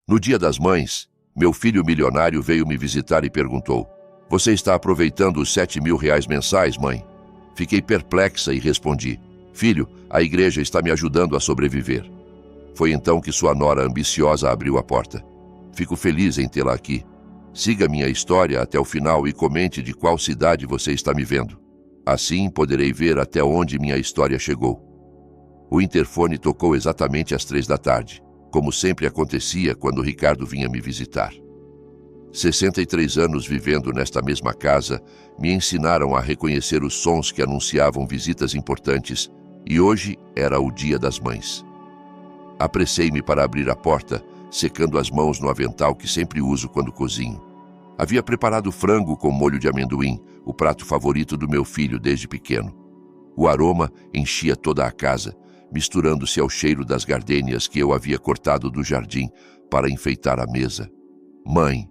No Dia das Mães, meu filho milionário veio me visitar e perguntou: "Você está aproveitando os R$ 7.000 mensais, mãe?" Fiquei perplexa e respondi: "Filho, a igreja está me ajudando a sobreviver." Foi então que sua nora ambiciosa abriu a porta. "Fico feliz em tê-la aqui. Siga minha história até o final e comente de qual cidade você está me vendo. Assim poderei ver até onde minha história chegou." O interfone tocou exatamente às 3 da tarde, como sempre acontecia quando Ricardo vinha me visitar. 63 anos vivendo nesta mesma casa me ensinaram a reconhecer os sons que anunciavam visitas importantes, e hoje era o Dia das Mães. Apressei-me para abrir a porta, secando as mãos no avental que sempre uso quando cozinho. Havia preparado frango com molho de amendoim, o prato favorito do meu filho desde pequeno. O aroma enchia toda a casa, misturando-se ao cheiro das gardênias que eu havia cortado do jardim para enfeitar a mesa. "Mãe!"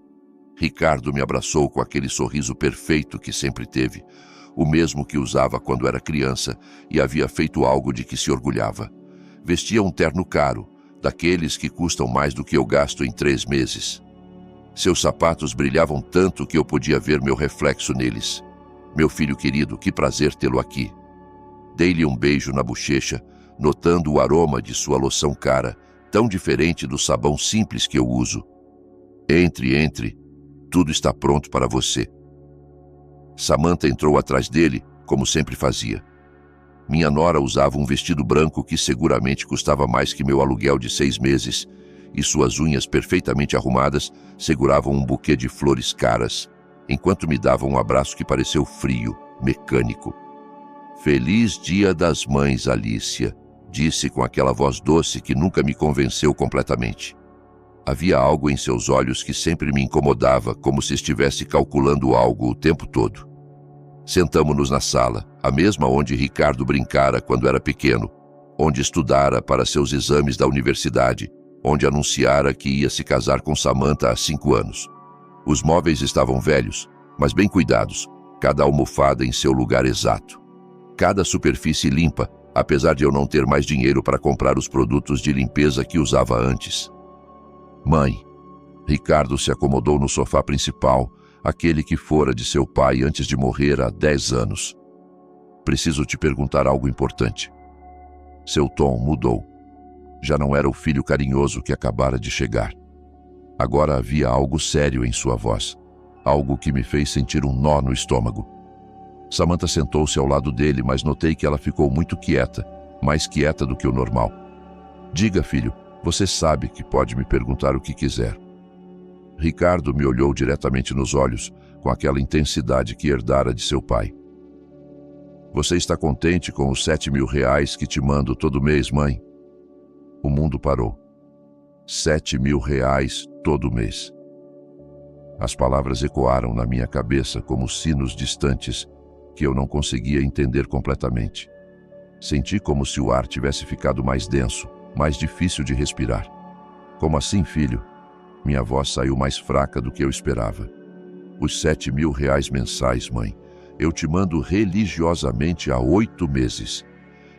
Ricardo me abraçou com aquele sorriso perfeito que sempre teve, o mesmo que usava quando era criança e havia feito algo de que se orgulhava. Vestia um terno caro, daqueles que custam mais do que eu gasto em 3 meses. Seus sapatos brilhavam tanto que eu podia ver meu reflexo neles. "Meu filho querido, que prazer tê-lo aqui." Dei-lhe um beijo na bochecha, notando o aroma de sua loção cara, tão diferente do sabão simples que eu uso. Entre. Tudo está pronto para você." Samantha entrou atrás dele, como sempre fazia. Minha nora usava um vestido branco que seguramente custava mais que meu aluguel de 6 meses, e suas unhas perfeitamente arrumadas seguravam um buquê de flores caras, enquanto me dava um abraço que pareceu frio, mecânico. "Feliz Dia das Mães, Alicia", disse com aquela voz doce que nunca me convenceu completamente. Havia algo em seus olhos que sempre me incomodava, como se estivesse calculando algo o tempo todo. Sentamo-nos na sala, a mesma onde Ricardo brincara quando era pequeno, onde estudara para seus exames da universidade, onde anunciara que ia se casar com Samantha há 5 anos. Os móveis estavam velhos, mas bem cuidados, cada almofada em seu lugar exato. Cada superfície limpa, apesar de eu não ter mais dinheiro para comprar os produtos de limpeza que usava antes. "Mãe." Ricardo se acomodou no sofá principal, aquele que fora de seu pai antes de morrer há 10 anos. "Preciso te perguntar algo importante." Seu tom mudou. Já não era o filho carinhoso que acabara de chegar. Agora havia algo sério em sua voz, algo que me fez sentir um nó no estômago. Samantha sentou-se ao lado dele, mas notei que ela ficou muito quieta, mais quieta do que o normal. "Diga, filho, você sabe que pode me perguntar o que quiser." Ricardo me olhou diretamente nos olhos, com aquela intensidade que herdara de seu pai. "Você está contente com os R$ 7.000 que te mando todo mês, mãe?" O mundo parou. R$ 7.000 todo mês. As palavras ecoaram na minha cabeça como sinos distantes que eu não conseguia entender completamente. Senti como se o ar tivesse ficado mais denso, mais difícil de respirar. "Como assim, filho?" Minha voz saiu mais fraca do que eu esperava. "Os R$ 7.000 mensais, mãe. Eu te mando religiosamente há 8 meses.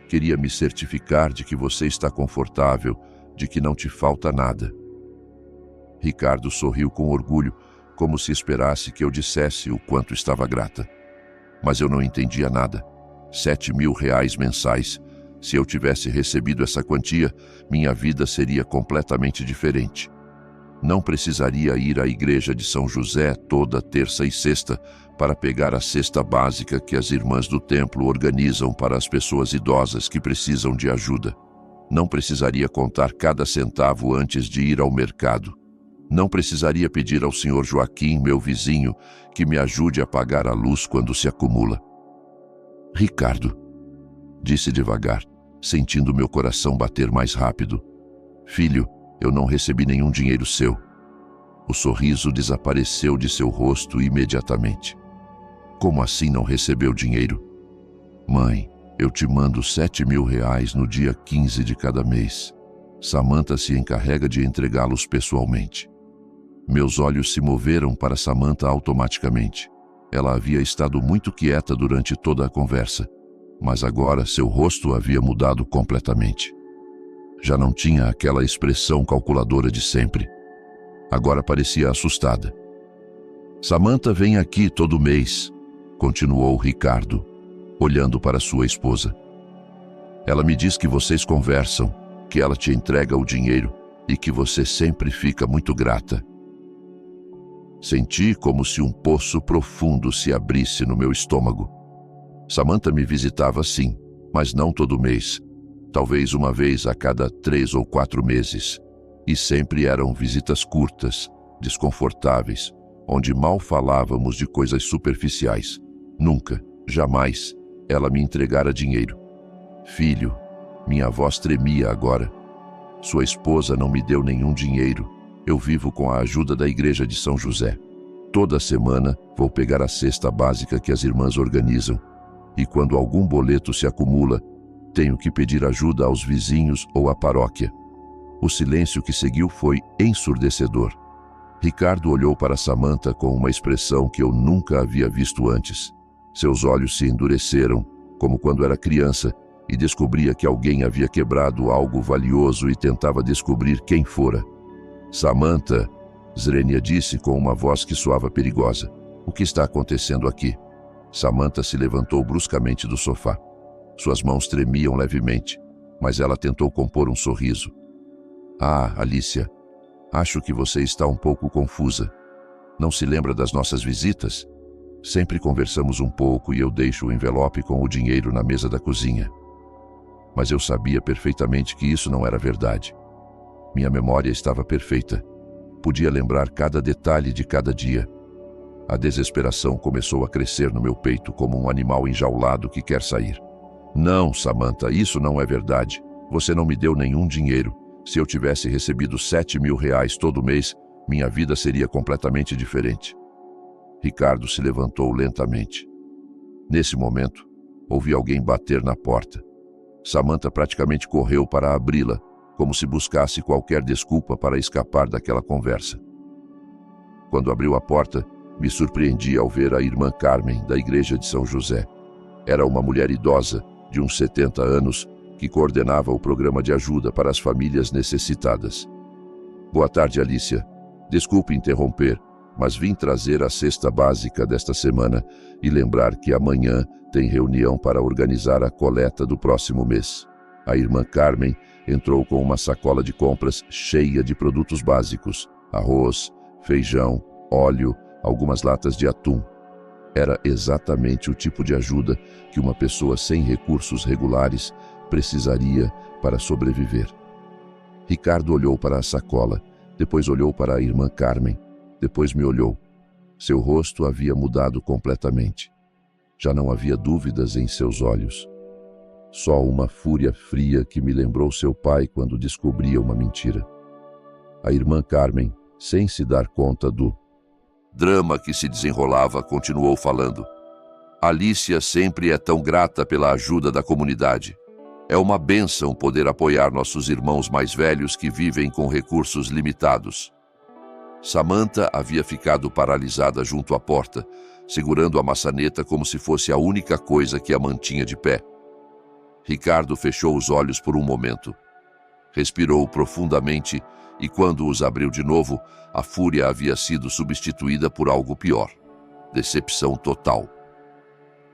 Queria me certificar de que você está confortável, de que não te falta nada." Ricardo sorriu com orgulho, como se esperasse que eu dissesse o quanto estava grata. Mas eu não entendia nada. R$ 7.000 mensais. Se eu tivesse recebido essa quantia, minha vida seria completamente diferente. Não precisaria ir à igreja de São José toda terça e sexta para pegar a cesta básica que as irmãs do templo organizam para as pessoas idosas que precisam de ajuda. Não precisaria contar cada centavo antes de ir ao mercado. Não precisaria pedir ao Sr. Joaquim, meu vizinho, que me ajude a pagar a luz quando se acumula. "Ricardo", disse devagar, sentindo meu coração bater mais rápido. "Filho, eu não recebi nenhum dinheiro seu." O sorriso desapareceu de seu rosto imediatamente. "Como assim não recebeu dinheiro?" "Mãe, eu te mando R$ 7.000 no dia 15 de cada mês. Samantha se encarrega de entregá-los pessoalmente." Meus olhos se moveram para Samantha automaticamente. Ela havia estado muito quieta durante toda a conversa, mas agora seu rosto havia mudado completamente. Já não tinha aquela expressão calculadora de sempre. Agora parecia assustada. Samantha vem aqui todo mês, continuou Ricardo, olhando para sua esposa. Ela me diz que vocês conversam, que ela te entrega o dinheiro e que você sempre fica muito grata. Senti como se um poço profundo se abrisse no meu estômago. Samantha me visitava sim, mas não todo mês. Talvez uma vez a cada 3 ou 4 meses. E sempre eram visitas curtas, desconfortáveis, onde mal falávamos de coisas superficiais. Nunca, jamais, ela me entregara dinheiro. Filho, minha voz tremia agora. Sua esposa não me deu nenhum dinheiro. Eu vivo com a ajuda da Igreja de São José. Toda semana vou pegar a cesta básica que as irmãs organizam. E quando algum boleto se acumula, tenho que pedir ajuda aos vizinhos ou à paróquia. O silêncio que seguiu foi ensurdecedor. Ricardo olhou para Samantha com uma expressão que eu nunca havia visto antes. Seus olhos se endureceram, como quando era criança, e descobria que alguém havia quebrado algo valioso e tentava descobrir quem fora. Samantha, Zrenia disse com uma voz que soava perigosa. O que está acontecendo aqui? Samantha se levantou bruscamente do sofá. Suas mãos tremiam levemente, mas ela tentou compor um sorriso. Ah, Alicia, acho que você está um pouco confusa. Não se lembra das nossas visitas? Sempre conversamos um pouco e eu deixo o envelope com o dinheiro na mesa da cozinha. Mas eu sabia perfeitamente que isso não era verdade. Minha memória estava perfeita. Podia lembrar cada detalhe de cada dia. A desesperação começou a crescer no meu peito como um animal enjaulado que quer sair. Não, Samantha, isso não é verdade. Você não me deu nenhum dinheiro. Se eu tivesse recebido 7.000 reais todo mês, minha vida seria completamente diferente. Ricardo se levantou lentamente. Nesse momento, ouvi alguém bater na porta. Samantha praticamente correu para abri-la, como se buscasse qualquer desculpa para escapar daquela conversa. Quando abriu a porta, me surpreendi ao ver a irmã Carmen, da Igreja de São José. Era uma mulher idosa, de uns 70 anos, que coordenava o programa de ajuda para as famílias necessitadas. Boa tarde, Alicia. Desculpe interromper, mas vim trazer a cesta básica desta semana e lembrar que amanhã tem reunião para organizar a coleta do próximo mês. A irmã Carmen entrou com uma sacola de compras cheia de produtos básicos: arroz, feijão, óleo, algumas latas de atum. Era exatamente o tipo de ajuda que uma pessoa sem recursos regulares precisaria para sobreviver. Ricardo olhou para a sacola, depois olhou para a irmã Carmen, depois me olhou. Seu rosto havia mudado completamente. Já não havia dúvidas em seus olhos. Só uma fúria fria que me lembrou seu pai quando descobria uma mentira. A irmã Carmen, sem se dar conta do drama que se desenrolava, continuou falando. Alicia sempre é tão grata pela ajuda da comunidade. É uma bênção poder apoiar nossos irmãos mais velhos que vivem com recursos limitados. Samantha havia ficado paralisada junto à porta, segurando a maçaneta como se fosse a única coisa que a mantinha de pé. Ricardo fechou os olhos por um momento. Respirou profundamente e, quando os abriu de novo, a fúria havia sido substituída por algo pior. Decepção total.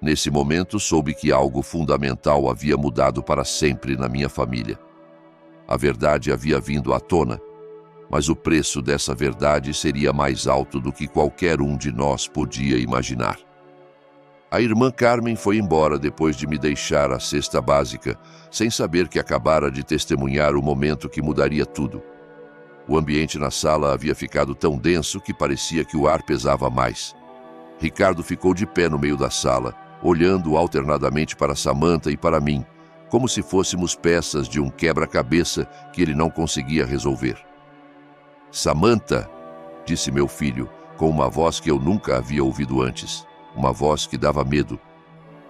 Nesse momento, soube que algo fundamental havia mudado para sempre na minha família. A verdade havia vindo à tona, mas o preço dessa verdade seria mais alto do que qualquer um de nós podia imaginar. A irmã Carmen foi embora depois de me deixar a cesta básica, sem saber que acabara de testemunhar o momento que mudaria tudo. O ambiente na sala havia ficado tão denso que parecia que o ar pesava mais. Ricardo ficou de pé no meio da sala, olhando alternadamente para Samantha e para mim, como se fôssemos peças de um quebra-cabeça que ele não conseguia resolver. Samantha, disse meu filho, com uma voz que eu nunca havia ouvido antes, uma voz que dava medo.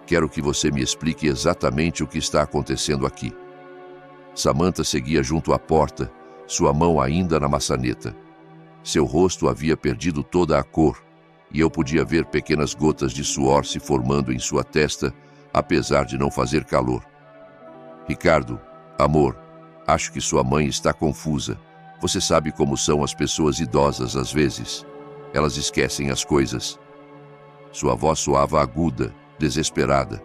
Quero que você me explique exatamente o que está acontecendo aqui. Samantha seguia junto à porta, sua mão ainda na maçaneta. Seu rosto havia perdido toda a cor, e eu podia ver pequenas gotas de suor se formando em sua testa, apesar de não fazer calor. Ricardo, amor, acho que sua mãe está confusa. Você sabe como são as pessoas idosas às vezes. Elas esquecem as coisas. Sua voz soava aguda, desesperada.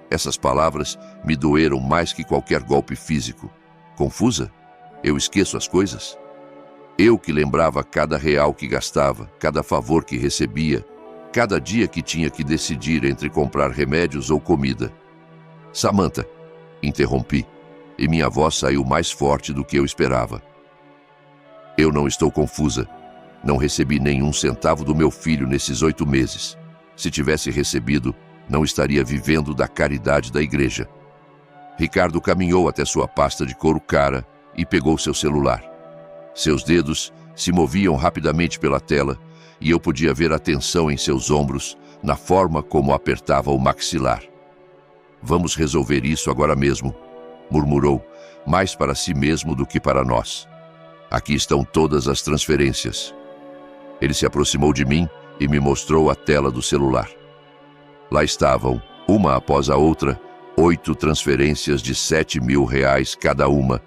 Essas palavras me doeram mais que qualquer golpe físico. Confusa? Eu esqueço as coisas? Eu que lembrava cada real que gastava, cada favor que recebia, cada dia que tinha que decidir entre comprar remédios ou comida. Samantha, interrompi, e minha voz saiu mais forte do que eu esperava. Eu não estou confusa. Não recebi nenhum centavo do meu filho nesses 8 meses. Se tivesse recebido, não estaria vivendo da caridade da igreja. Ricardo caminhou até sua pasta de couro cara e pegou seu celular. Seus dedos se moviam rapidamente pela tela e eu podia ver a tensão em seus ombros, na forma como apertava o maxilar. Vamos resolver isso agora mesmo, murmurou, mais para si mesmo do que para nós. Aqui estão todas as transferências. Ele se aproximou de mim e me mostrou a tela do celular. Lá estavam, uma após a outra, 8 transferências de R$7.000 cada uma,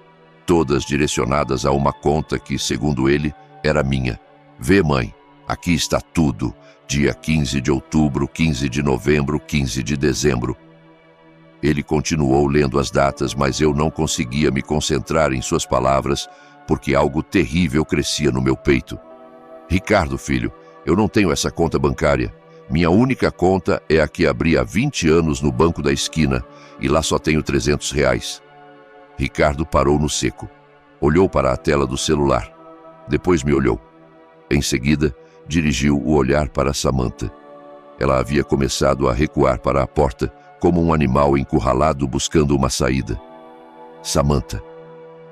todas direcionadas a uma conta que, segundo ele, era minha. Vê, mãe, aqui está tudo. Dia 15 de outubro, 15 de novembro, 15 de dezembro. Ele continuou lendo as datas, mas eu não conseguia me concentrar em suas palavras, porque algo terrível crescia no meu peito. Ricardo, filho, eu não tenho essa conta bancária. Minha única conta é a que abri há 20 anos no banco da esquina, e lá só tenho R$300. Ricardo parou no seco. Olhou para a tela do celular. Depois me olhou. Em seguida, dirigiu o olhar para Samantha. Ela havia começado a recuar para a porta, como um animal encurralado buscando uma saída. Samantha.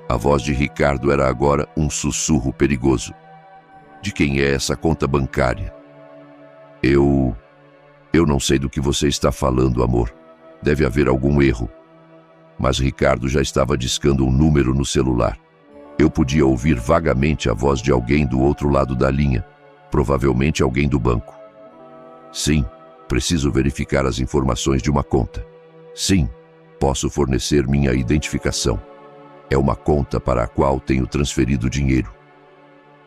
A voz de Ricardo era agora um sussurro perigoso. De quem é essa conta bancária? Eu não sei do que você está falando, amor. Deve haver algum erro. Mas Ricardo já estava discando um número no celular. Eu podia ouvir vagamente a voz de alguém do outro lado da linha, provavelmente alguém do banco. Sim, preciso verificar as informações de uma conta. Sim, posso fornecer minha identificação. É uma conta para a qual tenho transferido dinheiro.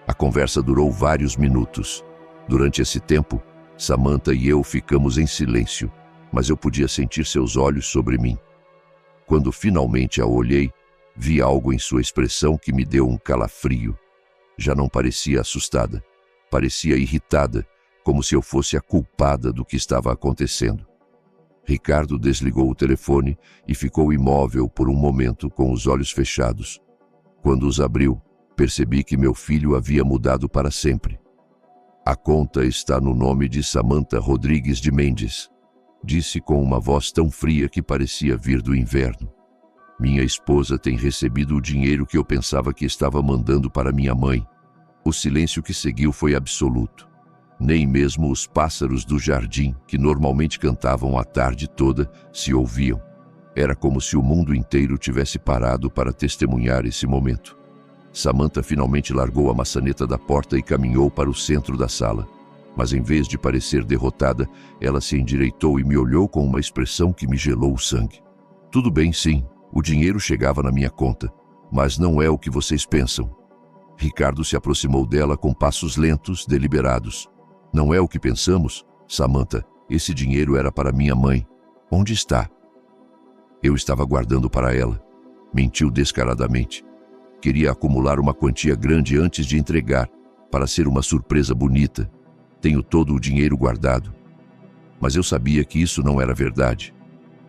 A conversa durou vários minutos. Durante esse tempo, Samantha e eu ficamos em silêncio, mas eu podia sentir seus olhos sobre mim. Quando finalmente a olhei, vi algo em sua expressão que me deu um calafrio. Já não parecia assustada, parecia irritada, como se eu fosse a culpada do que estava acontecendo. Ricardo desligou o telefone e ficou imóvel por um momento com os olhos fechados. Quando os abriu, percebi que meu filho havia mudado para sempre. A conta está no nome de Samantha Rodrigues de Mendes, disse com uma voz tão fria que parecia vir do inverno. Minha esposa tem recebido o dinheiro que eu pensava que estava mandando para minha mãe. O silêncio que seguiu foi absoluto. Nem mesmo os pássaros do jardim, que normalmente cantavam a tarde toda, se ouviam. Era como se o mundo inteiro tivesse parado para testemunhar esse momento. Samantha finalmente largou a maçaneta da porta e caminhou para o centro da sala. Mas em vez de parecer derrotada, ela se endireitou e me olhou com uma expressão que me gelou o sangue. Tudo bem, sim, o dinheiro chegava na minha conta, mas não é o que vocês pensam. Ricardo se aproximou dela com passos lentos, deliberados. Não é o que pensamos, Samantha. Esse dinheiro era para minha mãe. Onde está? Eu estava guardando para ela. Mentiu descaradamente. Queria acumular uma quantia grande antes de entregar, para ser uma surpresa bonita. Tenho todo o dinheiro guardado. Mas eu sabia que isso não era verdade.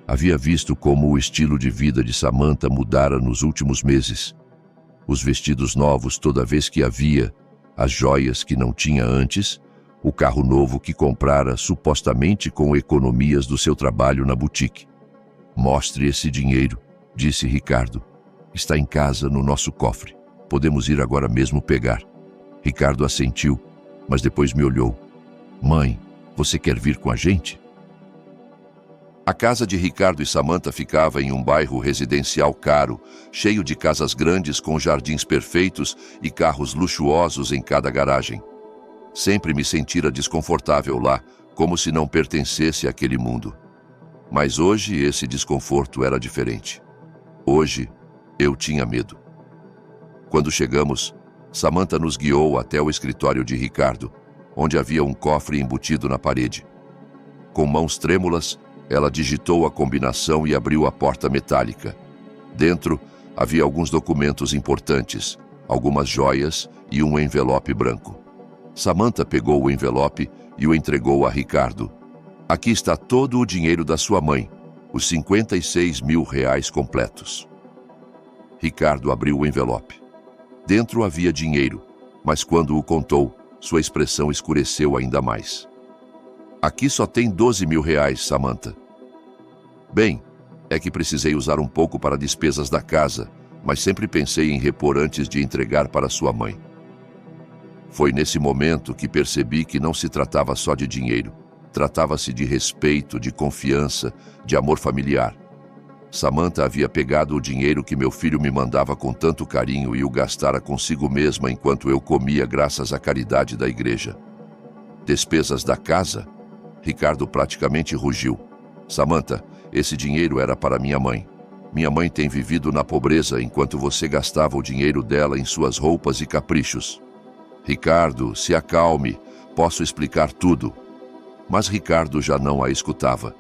Havia visto como o estilo de vida de Samantha mudara nos últimos meses. Os vestidos novos toda vez que havia, as joias que não tinha antes, o carro novo que comprara supostamente com economias do seu trabalho na boutique. Mostre esse dinheiro, disse Ricardo. Está em casa, no nosso cofre. Podemos ir agora mesmo pegar. Ricardo assentiu, mas depois me olhou. Mãe, você quer vir com a gente? A casa de Ricardo e Samantha ficava em um bairro residencial caro, cheio de casas grandes com jardins perfeitos e carros luxuosos em cada garagem. Sempre me sentira desconfortável lá, como se não pertencesse àquele mundo. Mas hoje esse desconforto era diferente. Hoje eu tinha medo. Quando chegamos, Samantha nos guiou até o escritório de Ricardo, onde havia um cofre embutido na parede. Com mãos trêmulas, ela digitou a combinação e abriu a porta metálica. Dentro, havia alguns documentos importantes, algumas joias e um envelope branco. Samantha pegou o envelope e o entregou a Ricardo. Aqui está todo o dinheiro da sua mãe, os 56 mil reais completos. Ricardo abriu o envelope. Dentro havia dinheiro, mas quando o contou, sua expressão escureceu ainda mais. Aqui só tem 12 mil reais, Samantha. Bem, é que precisei usar um pouco para despesas da casa, mas sempre pensei em repor antes de entregar para sua mãe. Foi nesse momento que percebi que não se tratava só de dinheiro. Tratava-se de respeito, de confiança, de amor familiar. Samantha havia pegado o dinheiro que meu filho me mandava com tanto carinho e o gastara consigo mesma enquanto eu comia graças à caridade da igreja. Despesas da casa? Ricardo praticamente rugiu. Samantha, esse dinheiro era para minha mãe. Minha mãe tem vivido na pobreza enquanto você gastava o dinheiro dela em suas roupas e caprichos. Ricardo, se acalme, posso explicar tudo. Mas Ricardo já não a escutava.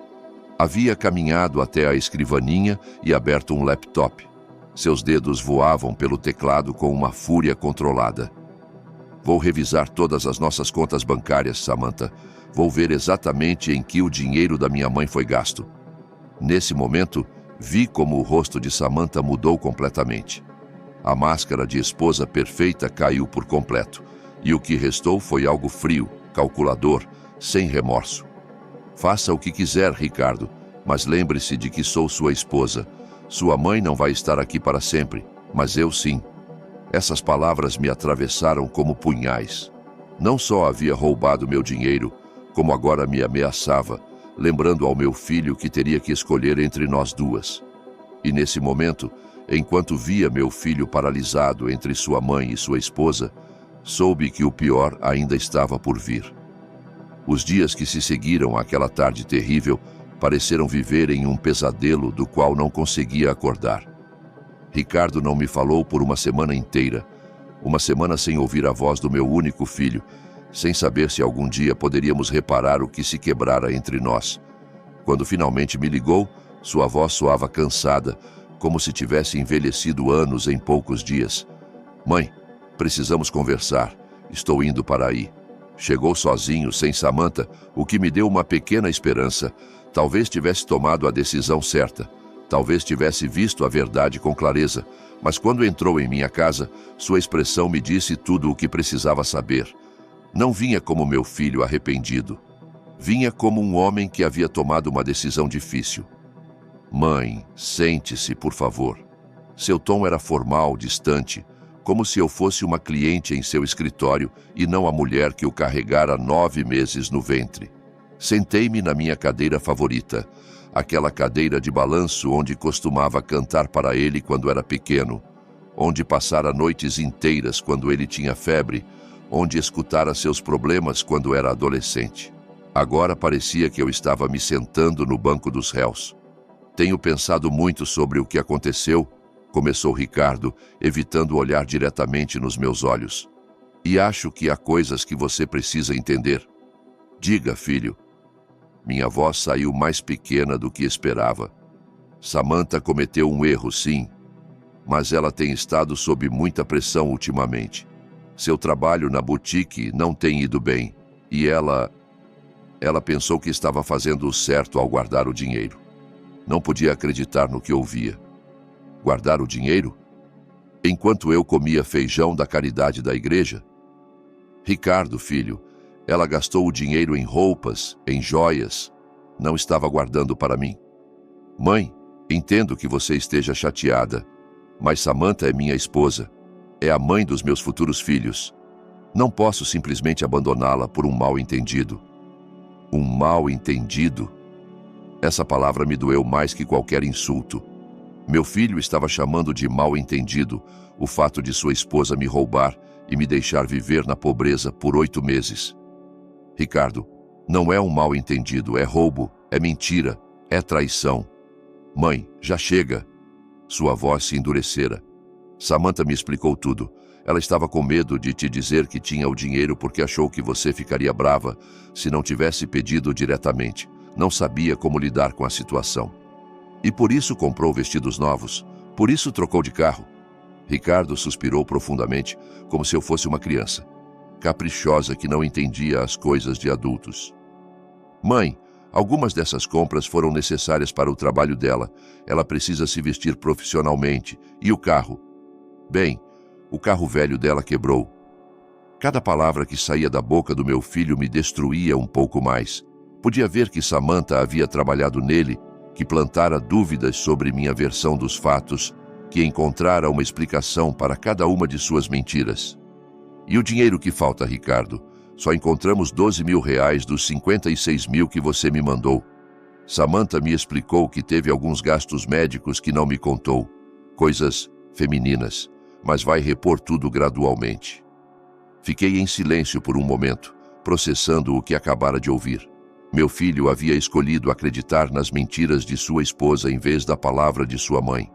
Havia caminhado até a escrivaninha e aberto um laptop. Seus dedos voavam pelo teclado com uma fúria controlada. Vou revisar todas as nossas contas bancárias, Samantha. Vou ver exatamente em que o dinheiro da minha mãe foi gasto. Nesse momento, vi como o rosto de Samantha mudou completamente. A máscara de esposa perfeita caiu por completo, e o que restou foi algo frio, calculador, sem remorso. Faça o que quiser, Ricardo, mas lembre-se de que sou sua esposa. Sua mãe não vai estar aqui para sempre, mas eu sim. Essas palavras me atravessaram como punhais. Não só havia roubado meu dinheiro, como agora me ameaçava, lembrando ao meu filho que teria que escolher entre nós duas. E nesse momento, enquanto via meu filho paralisado entre sua mãe e sua esposa, soube que o pior ainda estava por vir. Os dias que se seguiram àquela tarde terrível pareceram viver em um pesadelo do qual não conseguia acordar. Ricardo não me falou por uma semana inteira, uma semana sem ouvir a voz do meu único filho, sem saber se algum dia poderíamos reparar o que se quebrara entre nós. Quando finalmente me ligou, sua voz soava cansada, como se tivesse envelhecido anos em poucos dias. Mãe, precisamos conversar. Estou indo para aí. Chegou sozinho, sem Samantha, o que me deu uma pequena esperança. Talvez tivesse tomado a decisão certa. Talvez tivesse visto a verdade com clareza. Mas quando entrou em minha casa, sua expressão me disse tudo o que precisava saber. Não vinha como meu filho arrependido. Vinha como um homem que havia tomado uma decisão difícil. Mãe, sente-se, por favor. Seu tom era formal, distante, como se eu fosse uma cliente em seu escritório e não a mulher que o carregara 9 meses no ventre. Sentei-me na minha cadeira favorita, aquela cadeira de balanço onde costumava cantar para ele quando era pequeno, onde passara noites inteiras quando ele tinha febre, onde escutara seus problemas quando era adolescente. Agora parecia que eu estava me sentando no banco dos réus. Tenho pensado muito sobre o que aconteceu, começou Ricardo, evitando olhar diretamente nos meus olhos. E acho que há coisas que você precisa entender. Diga, filho. Minha voz saiu mais pequena do que esperava. Samantha cometeu um erro, sim, mas ela tem estado sob muita pressão ultimamente. Seu trabalho na boutique não tem ido bem, e ela pensou que estava fazendo o certo ao guardar o dinheiro. Não podia acreditar no que ouvia. Guardar o dinheiro? Enquanto eu comia feijão da caridade da igreja? Ricardo, filho, ela gastou o dinheiro em roupas, em joias. Não estava guardando para mim. Mãe, entendo que você esteja chateada, mas Samantha é minha esposa. É a mãe dos meus futuros filhos. Não posso simplesmente abandoná-la por um mal-entendido. Um mal-entendido? Essa palavra me doeu mais que qualquer insulto. Meu filho estava chamando de mal-entendido o fato de sua esposa me roubar e me deixar viver na pobreza por 8 meses. Ricardo, não é um mal-entendido, é roubo, é mentira, é traição. Mãe, já chega. Sua voz se endurecera. Samantha me explicou tudo. Ela estava com medo de te dizer que tinha o dinheiro porque achou que você ficaria brava se não tivesse pedido diretamente. Não sabia como lidar com a situação. E por isso comprou vestidos novos. Por isso trocou de carro. Ricardo suspirou profundamente, como se eu fosse uma criança, caprichosa que não entendia as coisas de adultos. Mãe, algumas dessas compras foram necessárias para o trabalho dela. Ela precisa se vestir profissionalmente. E o carro? Bem, o carro velho dela quebrou. Cada palavra que saía da boca do meu filho me destruía um pouco mais. Podia ver que Samantha havia trabalhado nele, que plantara dúvidas sobre minha versão dos fatos, que encontrara uma explicação para cada uma de suas mentiras. E o dinheiro que falta, Ricardo? Só encontramos 12 mil reais dos 56 mil que você me mandou. Samantha me explicou que teve alguns gastos médicos que não me contou. Coisas femininas, mas vai repor tudo gradualmente. Fiquei em silêncio por um momento, processando o que acabara de ouvir. Meu filho havia escolhido acreditar nas mentiras de sua esposa em vez da palavra de sua mãe.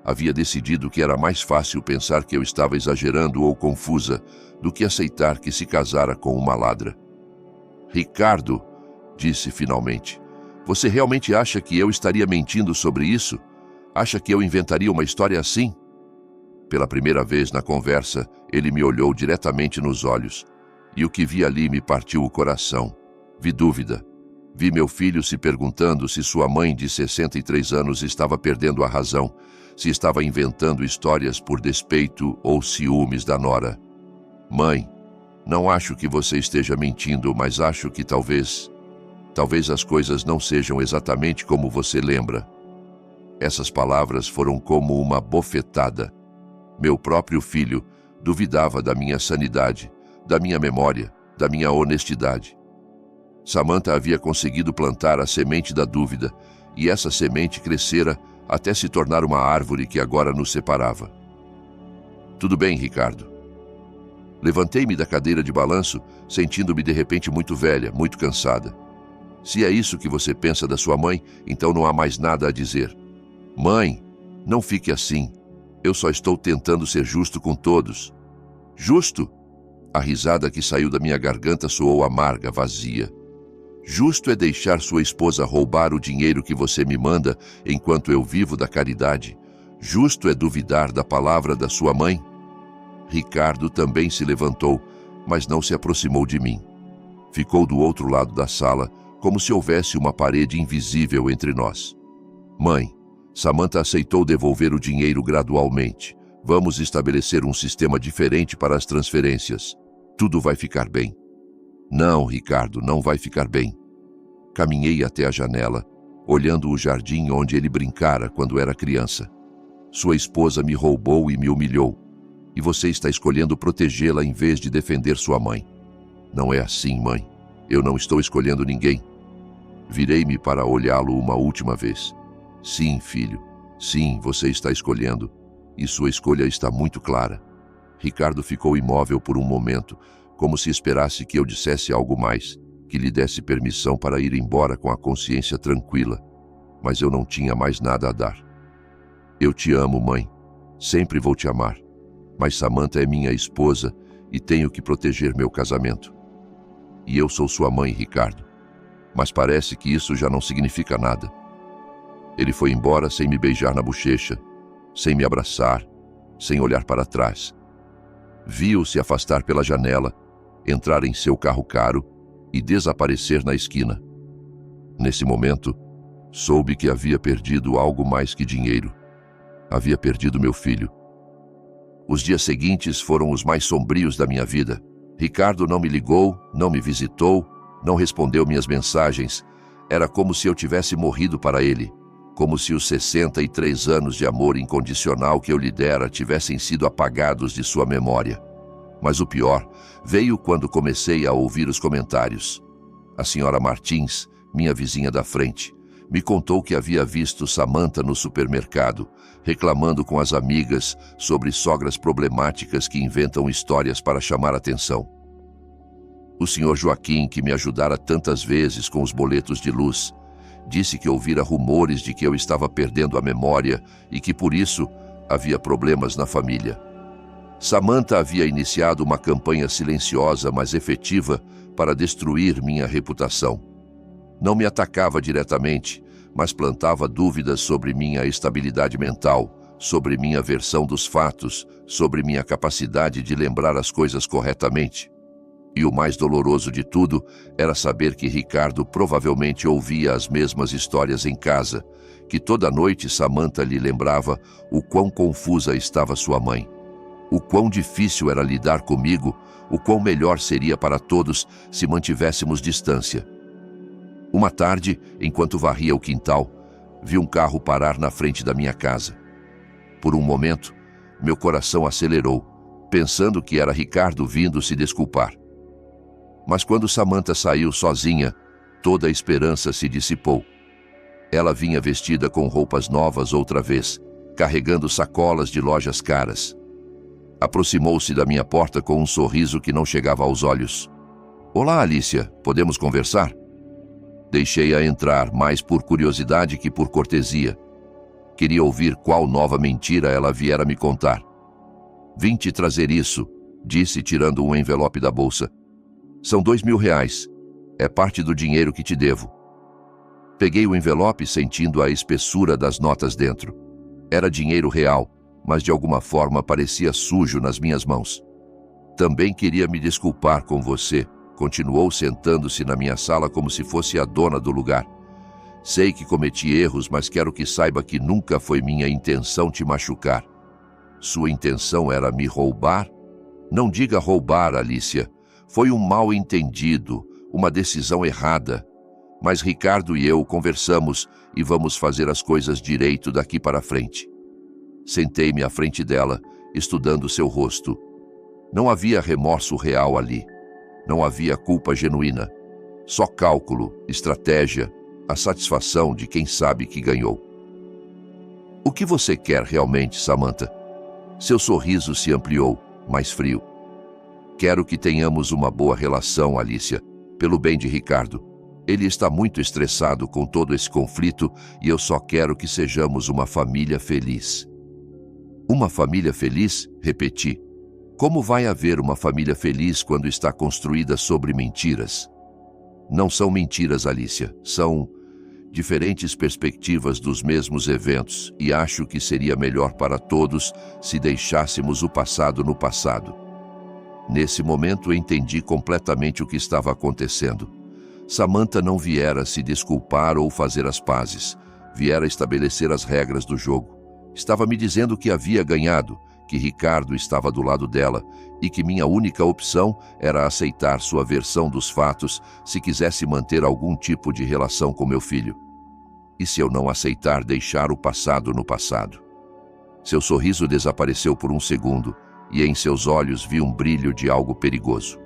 Havia decidido que era mais fácil pensar que eu estava exagerando ou confusa do que aceitar que se casara com uma ladra. Ricardo, disse finalmente, você realmente acha que eu estaria mentindo sobre isso? Acha que eu inventaria uma história assim? Pela primeira vez na conversa, ele me olhou diretamente nos olhos, e o que vi ali me partiu o coração. Vi dúvida. Vi meu filho se perguntando se sua mãe de 63 anos estava perdendo a razão, se estava inventando histórias por despeito ou ciúmes da nora. Mãe, não acho que você esteja mentindo, mas acho que talvez as coisas não sejam exatamente como você lembra. Essas palavras foram como uma bofetada. Meu próprio filho duvidava da minha sanidade, da minha memória, da minha honestidade. Samantha havia conseguido plantar a semente da dúvida, e essa semente crescera até se tornar uma árvore que agora nos separava. Tudo bem, Ricardo. Levantei-me da cadeira de balanço, sentindo-me de repente muito velha, muito cansada. Se é isso que você pensa da sua mãe, então não há mais nada a dizer. Mãe, não fique assim. Eu só estou tentando ser justo com todos. Justo? A risada que saiu da minha garganta soou amarga, vazia. Justo é deixar sua esposa roubar o dinheiro que você me manda enquanto eu vivo da caridade? Justo é duvidar da palavra da sua mãe? Ricardo também se levantou, mas não se aproximou de mim. Ficou do outro lado da sala, como se houvesse uma parede invisível entre nós. Mãe, Samantha aceitou devolver o dinheiro gradualmente. Vamos estabelecer um sistema diferente para as transferências. Tudo vai ficar bem. Não, Ricardo, não vai ficar bem. Caminhei até a janela, olhando o jardim onde ele brincara quando era criança. Sua esposa me roubou e me humilhou, e você está escolhendo protegê-la em vez de defender sua mãe. Não é assim, mãe. Eu não estou escolhendo ninguém. Virei-me para olhá-lo uma última vez. Sim, filho. Sim, você está escolhendo, e sua escolha está muito clara. Ricardo ficou imóvel por um momento, como se esperasse que eu dissesse algo mais, que lhe desse permissão para ir embora com a consciência tranquila. Mas eu não tinha mais nada a dar. Eu te amo, mãe. Sempre vou te amar. Mas Samantha é minha esposa e tenho que proteger meu casamento. E eu sou sua mãe, Ricardo. Mas parece que isso já não significa nada. Ele foi embora sem me beijar na bochecha, sem me abraçar, sem olhar para trás. Vi-o se afastar pela janela, entrar em seu carro caro e desaparecer na esquina. Nesse momento, soube que havia perdido algo mais que dinheiro. Havia perdido meu filho. Os dias seguintes foram os mais sombrios da minha vida. Ricardo não me ligou, não me visitou, não respondeu minhas mensagens. Era como se eu tivesse morrido para ele, como se os 63 anos de amor incondicional que eu lhe dera tivessem sido apagados de sua memória. Mas o pior veio quando comecei a ouvir os comentários. A senhora Martins, minha vizinha da frente, me contou que havia visto Samantha no supermercado, reclamando com as amigas sobre sogras problemáticas que inventam histórias para chamar atenção. O senhor Joaquim, que me ajudara tantas vezes com os boletos de luz, disse que ouvira rumores de que eu estava perdendo a memória e que por isso havia problemas na família. Samantha havia iniciado uma campanha silenciosa, mas efetiva, para destruir minha reputação. Não me atacava diretamente, mas plantava dúvidas sobre minha estabilidade mental, sobre minha versão dos fatos, sobre minha capacidade de lembrar as coisas corretamente. E o mais doloroso de tudo era saber que Ricardo provavelmente ouvia as mesmas histórias em casa, que toda noite Samantha lhe lembrava o quão confusa estava sua mãe, o quão difícil era lidar comigo, o quão melhor seria para todos se mantivéssemos distância. Uma tarde, enquanto varria o quintal, vi um carro parar na frente da minha casa. Por um momento, meu coração acelerou, pensando que era Ricardo vindo se desculpar. Mas quando Samantha saiu sozinha, toda a esperança se dissipou. Ela vinha vestida com roupas novas outra vez, carregando sacolas de lojas caras. Aproximou-se da minha porta com um sorriso que não chegava aos olhos. "Olá, Alicia, podemos conversar?" Deixei-a entrar, mais por curiosidade que por cortesia. Queria ouvir qual nova mentira ela viera me contar. "Vim te trazer isso", disse, tirando um envelope da bolsa. "São R$2.000. É parte do dinheiro que te devo." Peguei o envelope sentindo a espessura das notas dentro. Era dinheiro real, mas de alguma forma parecia sujo nas minhas mãos. "Também queria me desculpar com você", continuou sentando-se na minha sala como se fosse a dona do lugar. "Sei que cometi erros, mas quero que saiba que nunca foi minha intenção te machucar." "Sua intenção era me roubar?" "Não diga roubar, Alicia. Foi um mal-entendido, uma decisão errada. Mas Ricardo e eu conversamos e vamos fazer as coisas direito daqui para frente." Sentei-me à frente dela, estudando seu rosto. Não havia remorso real ali. Não havia culpa genuína. Só cálculo, estratégia, a satisfação de quem sabe que ganhou. "O que você quer realmente, Samantha?" Seu sorriso se ampliou, mais frio. "Quero que tenhamos uma boa relação, Alicia, pelo bem de Ricardo. Ele está muito estressado com todo esse conflito e eu só quero que sejamos uma família feliz." "Uma família feliz?" repeti. "Como vai haver uma família feliz quando está construída sobre mentiras?" "Não são mentiras, Alicia. São diferentes perspectivas dos mesmos eventos e acho que seria melhor para todos se deixássemos o passado no passado." Nesse momento entendi completamente o que estava acontecendo. Samantha não viera se desculpar ou fazer as pazes. Viera estabelecer as regras do jogo. Estava me dizendo que havia ganhado, que Ricardo estava do lado dela e que minha única opção era aceitar sua versão dos fatos se quisesse manter algum tipo de relação com meu filho. E se eu não aceitar deixar o passado no passado? Seu sorriso desapareceu por um segundo e em seus olhos vi um brilho de algo perigoso.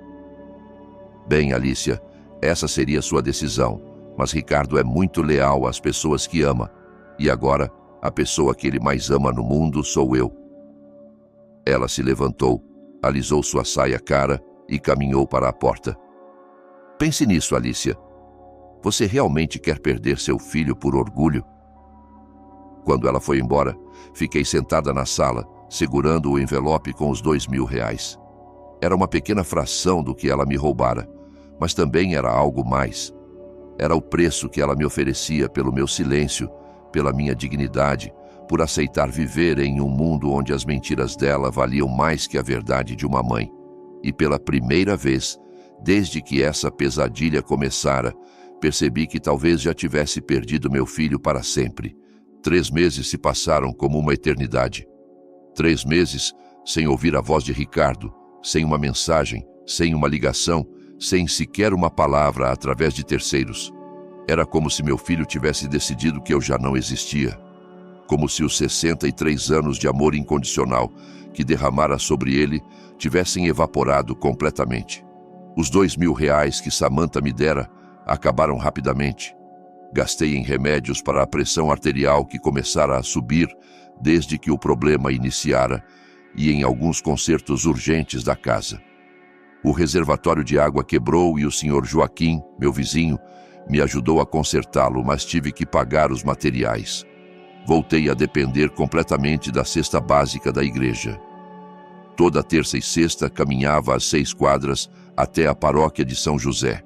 "Bem, Alicia, essa seria sua decisão, mas Ricardo é muito leal às pessoas que ama, e agora a pessoa que ele mais ama no mundo sou eu." Ela se levantou, alisou sua saia cara e caminhou para a porta. "Pense nisso, Alicia. Você realmente quer perder seu filho por orgulho?" Quando ela foi embora, fiquei sentada na sala, segurando o envelope com os R$2.000. Era uma pequena fração do que ela me roubara, mas também era algo mais. Era o preço que ela me oferecia pelo meu silêncio, pela minha dignidade, por aceitar viver em um mundo onde as mentiras dela valiam mais que a verdade de uma mãe. E pela primeira vez, desde que essa pesadilha começara, percebi que talvez já tivesse perdido meu filho para sempre. 3 meses se passaram como uma eternidade. 3 meses sem ouvir a voz de Ricardo, sem uma mensagem, sem uma ligação, sem sequer uma palavra através de terceiros. Era como se meu filho tivesse decidido que eu já não existia. Como se os 63 anos de amor incondicional que derramara sobre ele tivessem evaporado completamente. Os R$2.000 que Samantha me dera acabaram rapidamente. Gastei em remédios para a pressão arterial que começara a subir desde que o problema iniciara e em alguns consertos urgentes da casa. O reservatório de água quebrou e o Sr. Joaquim, meu vizinho, me ajudou a consertá-lo, mas tive que pagar os materiais. Voltei a depender completamente da cesta básica da igreja. Toda terça e sexta caminhava as 6 quadras até a paróquia de São José.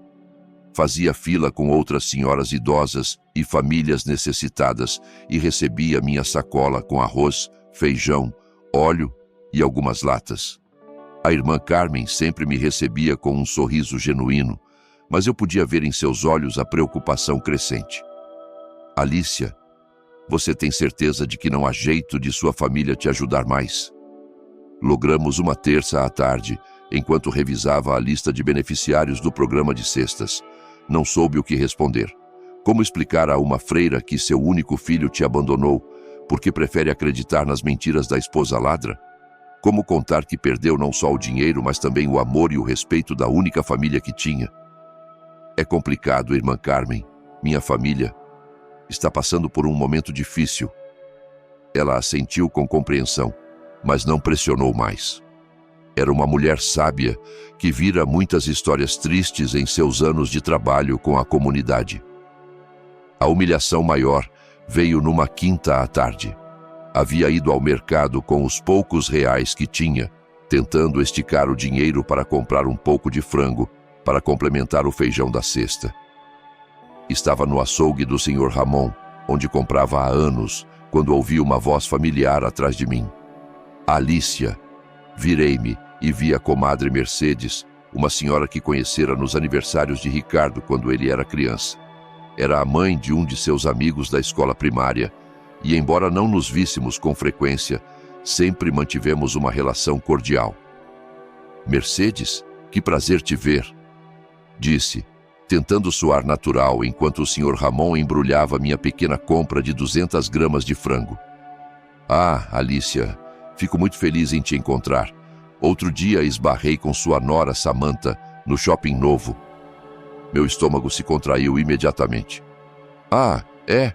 Fazia fila com outras senhoras idosas e famílias necessitadas e recebia minha sacola com arroz, feijão, óleo e algumas latas. A irmã Carmen sempre me recebia com um sorriso genuíno, mas eu podia ver em seus olhos a preocupação crescente. Alicia, você tem certeza de que não há jeito de sua família te ajudar mais? Logramos uma terça à tarde, enquanto revisava a lista de beneficiários do programa de cestas. Não soube o que responder. Como explicar a uma freira que seu único filho te abandonou porque prefere acreditar nas mentiras da esposa ladra? Como contar que perdeu não só o dinheiro, mas também o amor e o respeito da única família que tinha? É complicado, irmã Carmen. Minha família está passando por um momento difícil. Ela assentiu com compreensão, mas não pressionou mais. Era uma mulher sábia que vira muitas histórias tristes em seus anos de trabalho com a comunidade. A humilhação maior veio numa quinta à tarde. Havia ido ao mercado com os poucos reais que tinha, tentando esticar o dinheiro para comprar um pouco de frango para complementar o feijão da cesta. Estava no açougue do Sr. Ramon, onde comprava há anos, quando ouvi uma voz familiar atrás de mim. Alicia. Virei-me e vi a comadre Mercedes, uma senhora que conhecera nos aniversários de Ricardo quando ele era criança. Era a mãe de um de seus amigos da escola primária, e embora não nos víssemos com frequência, sempre mantivemos uma relação cordial. Mercedes, que prazer te ver, disse, tentando soar natural enquanto o Sr. Ramon embrulhava minha pequena compra de 200 gramas de frango. Ah, Alicia, fico muito feliz em te encontrar. Outro dia esbarrei com sua nora Samantha no shopping novo. Meu estômago se contraiu imediatamente. Ah, é?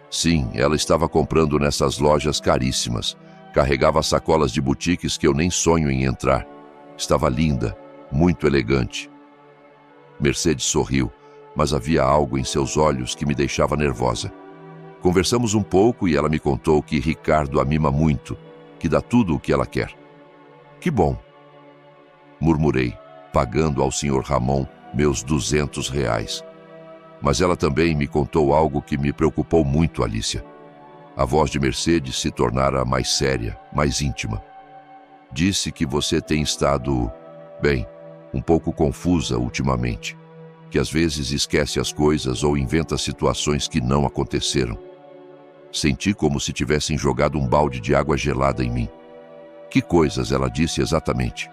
Sim, ela estava comprando nessas lojas caríssimas. Carregava sacolas de boutiques que eu nem sonho em entrar. Estava linda, muito elegante. Mercedes sorriu, mas havia algo em seus olhos que me deixava nervosa. Conversamos um pouco e ela me contou que Ricardo a mima muito, que dá tudo o que ela quer. Que bom! Murmurei, pagando ao Sr. Ramon meus 200 reais. Mas ela também me contou algo que me preocupou muito, Alicia. A voz de Mercedes se tornara mais séria, mais íntima. Disse que você tem estado, bem, um pouco confusa ultimamente, que às vezes esquece as coisas ou inventa situações que não aconteceram. Senti como se tivessem jogado um balde de água gelada em mim. Que coisas ela disse exatamente?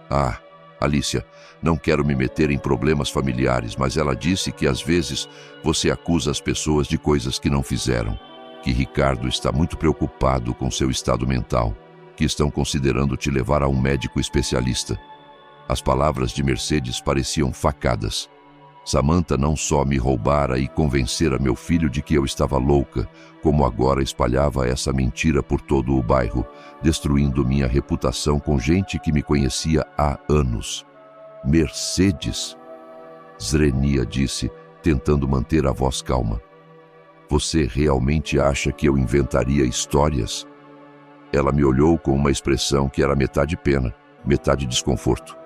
Ah, Alicia, não quero me meter em problemas familiares, mas ela disse que às vezes você acusa as pessoas de coisas que não fizeram, que Ricardo está muito preocupado com seu estado mental, que estão considerando te levar a um médico especialista. As palavras de Mercedes pareciam facadas. Samantha não só me roubara e convencera meu filho de que eu estava louca, como agora espalhava essa mentira por todo o bairro, destruindo minha reputação com gente que me conhecia há anos. Mercedes, Zrenia disse, tentando manter a voz calma. Você realmente acha que eu inventaria histórias? Ela me olhou com uma expressão que era metade pena, metade desconforto.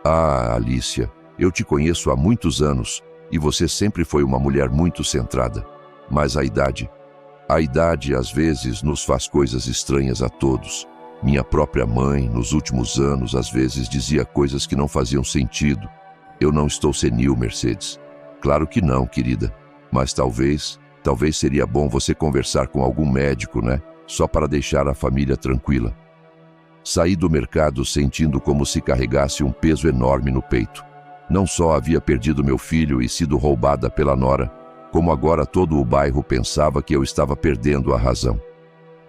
Ah, Alicia, eu te conheço há muitos anos e você sempre foi uma mulher muito centrada. Mas a idade às vezes nos faz coisas estranhas a todos. Minha própria mãe, nos últimos anos, às vezes dizia coisas que não faziam sentido. Eu não estou senil, Mercedes. Claro que não, querida. Mas talvez seria bom você conversar com algum médico, né? Só para deixar a família tranquila. Saí do mercado sentindo como se carregasse um peso enorme no peito. Não só havia perdido meu filho e sido roubada pela nora, como agora todo o bairro pensava que eu estava perdendo a razão.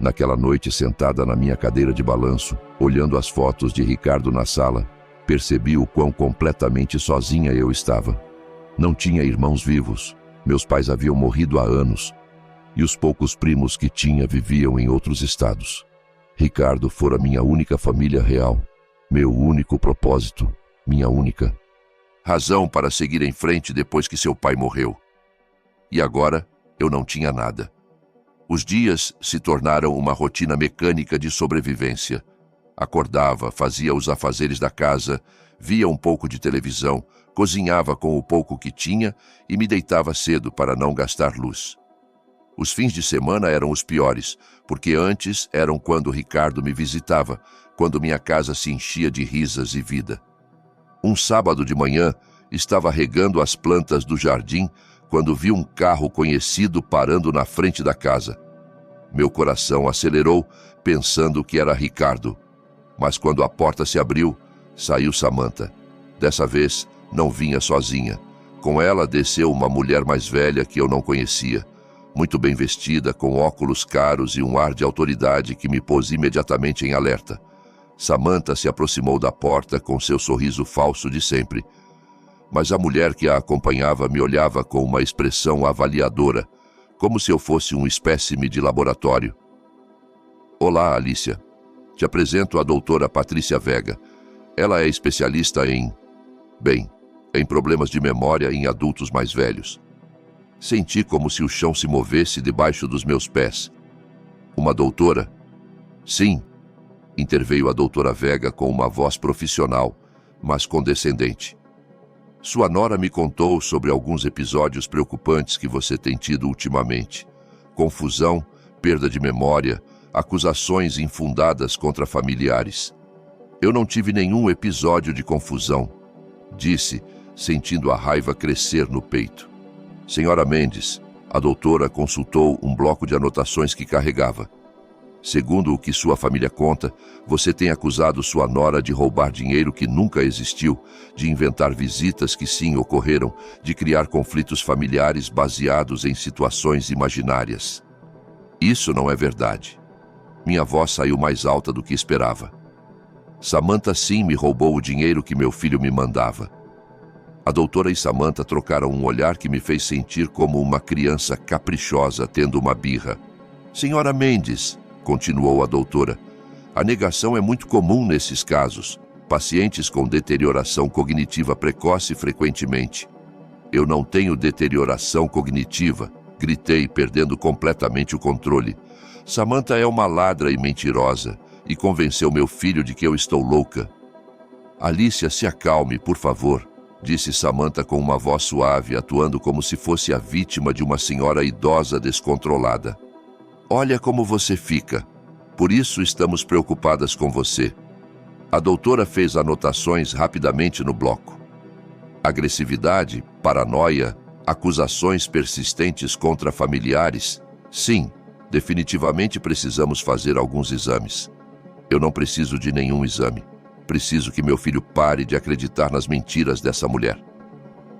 Naquela noite, sentada na minha cadeira de balanço, olhando as fotos de Ricardo na sala, percebi o quão completamente sozinha eu estava. Não tinha irmãos vivos, meus pais haviam morrido há anos, e os poucos primos que tinha viviam em outros estados. Ricardo fora minha única família real, meu único propósito, minha única razão para seguir em frente depois que seu pai morreu. E agora eu não tinha nada. Os dias se tornaram uma rotina mecânica de sobrevivência. Acordava, fazia os afazeres da casa, via um pouco de televisão, cozinhava com o pouco que tinha e me deitava cedo para não gastar luz. Os fins de semana eram os piores, porque antes eram quando Ricardo me visitava, quando minha casa se enchia de risas e vida. Um sábado de manhã, estava regando as plantas do jardim quando vi um carro conhecido parando na frente da casa. Meu coração acelerou, pensando que era Ricardo. Mas quando a porta se abriu, saiu Samantha. Dessa vez, não vinha sozinha. Com ela desceu uma mulher mais velha que eu não conhecia, muito bem vestida, com óculos caros e um ar de autoridade que me pôs imediatamente em alerta. Samantha se aproximou da porta com seu sorriso falso de sempre. Mas a mulher que a acompanhava me olhava com uma expressão avaliadora, como se eu fosse um espécime de laboratório. Olá, Alicia. Te apresento a doutora Patrícia Vega. Ela é especialista em problemas de memória em adultos mais velhos. Senti como se o chão se movesse debaixo dos meus pés. Uma doutora? Sim, interveio a doutora Vega com uma voz profissional, mas condescendente. Sua nora me contou sobre alguns episódios preocupantes que você tem tido ultimamente. Confusão, perda de memória, acusações infundadas contra familiares. Eu não tive nenhum episódio de confusão, disse, sentindo a raiva crescer no peito. Senhora Mendes, a doutora consultou um bloco de anotações que carregava. Segundo o que sua família conta, você tem acusado sua nora de roubar dinheiro que nunca existiu, de inventar visitas que sim ocorreram, de criar conflitos familiares baseados em situações imaginárias. Isso não é verdade. Minha voz saiu mais alta do que esperava. Samantha sim me roubou o dinheiro que meu filho me mandava. A doutora e Samantha trocaram um olhar que me fez sentir como uma criança caprichosa tendo uma birra. Senhora Mendes, continuou a doutora, a negação é muito comum nesses casos. Pacientes com deterioração cognitiva precoce frequentemente. Eu não tenho deterioração cognitiva, gritei, perdendo completamente o controle. Samantha é uma ladra e mentirosa, e convenceu meu filho de que eu estou louca. Alicia, se acalme, por favor, disse Samantha com uma voz suave, atuando como se fosse a vítima de uma senhora idosa descontrolada. Olha como você fica. Por isso estamos preocupadas com você. A doutora fez anotações rapidamente no bloco. Agressividade, paranoia, acusações persistentes contra familiares. Sim, definitivamente precisamos fazer alguns exames. Eu não preciso de nenhum exame. Preciso que meu filho pare de acreditar nas mentiras dessa mulher.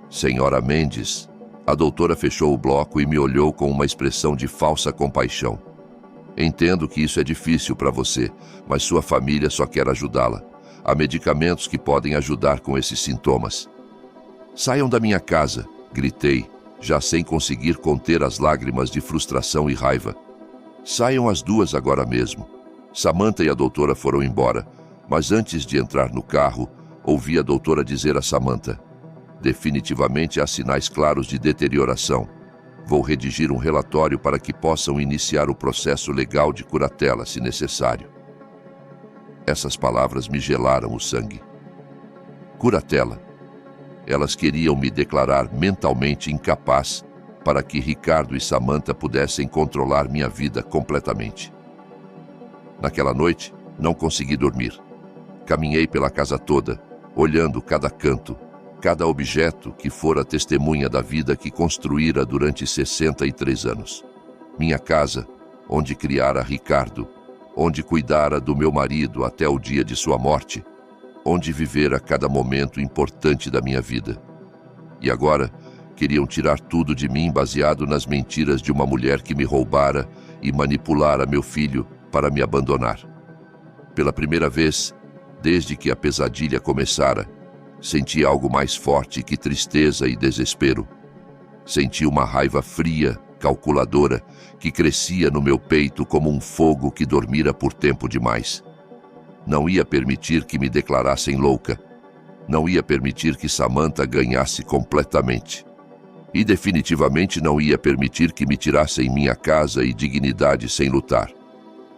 Senhora Mendes, a doutora fechou o bloco e me olhou com uma expressão de falsa compaixão. Entendo que isso é difícil para você, mas sua família só quer ajudá-la. Há medicamentos que podem ajudar com esses sintomas. Saiam da minha casa, gritei, já sem conseguir conter as lágrimas de frustração e raiva. Saiam as duas agora mesmo. Samantha e a doutora foram embora, mas antes de entrar no carro, ouvi a doutora dizer a Samantha: definitivamente há sinais claros de deterioração. Vou redigir um relatório para que possam iniciar o processo legal de curatela, se necessário. Essas palavras me gelaram o sangue. Curatela. Elas queriam me declarar mentalmente incapaz para que Ricardo e Samantha pudessem controlar minha vida completamente. Naquela noite, não consegui dormir. Caminhei pela casa toda, olhando cada canto, cada objeto que fora testemunha da vida que construíra durante 63 anos. Minha casa, onde criara Ricardo, onde cuidara do meu marido até o dia de sua morte, onde vivera cada momento importante da minha vida. E agora, queriam tirar tudo de mim baseado nas mentiras de uma mulher que me roubara e manipulara meu filho para me abandonar. Pela primeira vez, desde que a pesadilha começara, senti algo mais forte que tristeza e desespero. Senti uma raiva fria, calculadora, que crescia no meu peito como um fogo que dormira por tempo demais. Não ia permitir que me declarassem louca. Não ia permitir que Samantha ganhasse completamente. E definitivamente não ia permitir que me tirassem minha casa e dignidade sem lutar.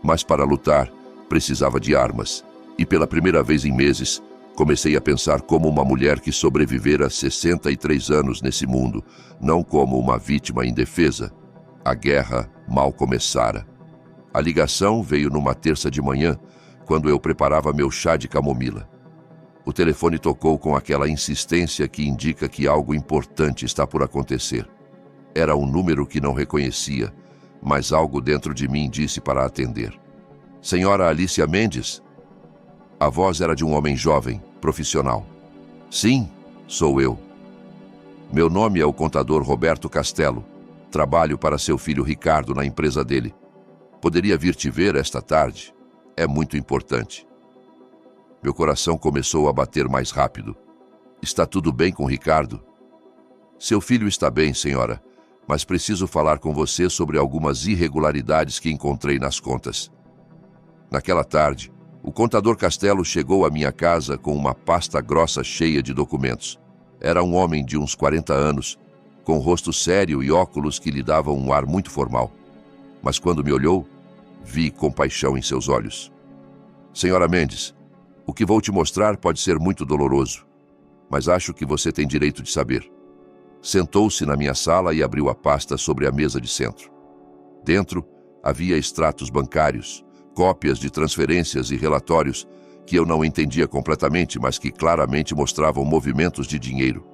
Mas para lutar, precisava de armas. E pela primeira vez em meses, comecei a pensar como uma mulher que sobrevivera 63 anos nesse mundo, não como uma vítima indefesa. A guerra mal começara. A ligação veio numa terça de manhã, quando eu preparava meu chá de camomila. O telefone tocou com aquela insistência que indica que algo importante está por acontecer. Era um número que não reconhecia, mas algo dentro de mim disse para atender. Senhora Alicia Mendes? A voz era de um homem jovem, profissional. Sim, sou eu. Meu nome é o contador Roberto Castelo. Trabalho para seu filho Ricardo na empresa dele. Poderia vir te ver esta tarde? É muito importante. Meu coração começou a bater mais rápido. Está tudo bem com Ricardo? Seu filho está bem, senhora, mas preciso falar com você sobre algumas irregularidades que encontrei nas contas. Naquela tarde, o contador Castelo chegou à minha casa com uma pasta grossa cheia de documentos. Era um homem de uns 40 anos, com rosto sério e óculos que lhe davam um ar muito formal. Mas quando me olhou, vi compaixão em seus olhos. Senhora Mendes, o que vou te mostrar pode ser muito doloroso, mas acho que você tem direito de saber. Sentou-se na minha sala e abriu a pasta sobre a mesa de centro. Dentro, havia extratos bancários, cópias de transferências e relatórios que eu não entendia completamente, mas que claramente mostravam movimentos de dinheiro.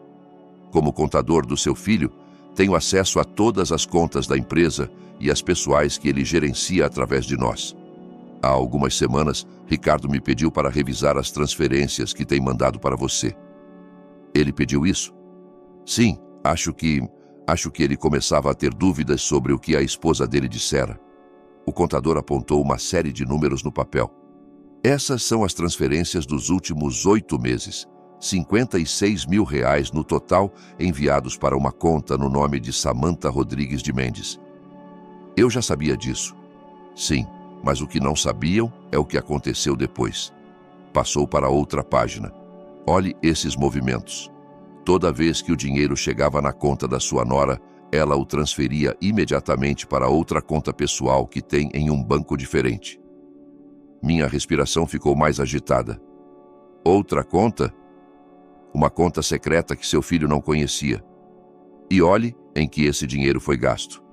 Como contador do seu filho, tenho acesso a todas as contas da empresa e as pessoais que ele gerencia através de nós. Há algumas semanas, Ricardo me pediu para revisar as transferências que tem mandado para você. Ele pediu isso? Sim, acho que ele começava a ter dúvidas sobre o que a esposa dele dissera. O contador apontou uma série de números no papel. Essas são as transferências dos últimos 8 meses. 56 mil reais no total enviados para uma conta no nome de Samantha Rodrigues de Mendes. Eu já sabia disso. Sim, mas o que não sabiam é o que aconteceu depois. Passou para outra página. Olhe esses movimentos. Toda vez que o dinheiro chegava na conta da sua nora, ela o transferia imediatamente para outra conta pessoal que tem em um banco diferente. Minha respiração ficou mais agitada. Outra conta? Uma conta secreta que seu filho não conhecia. E olhe em que esse dinheiro foi gasto.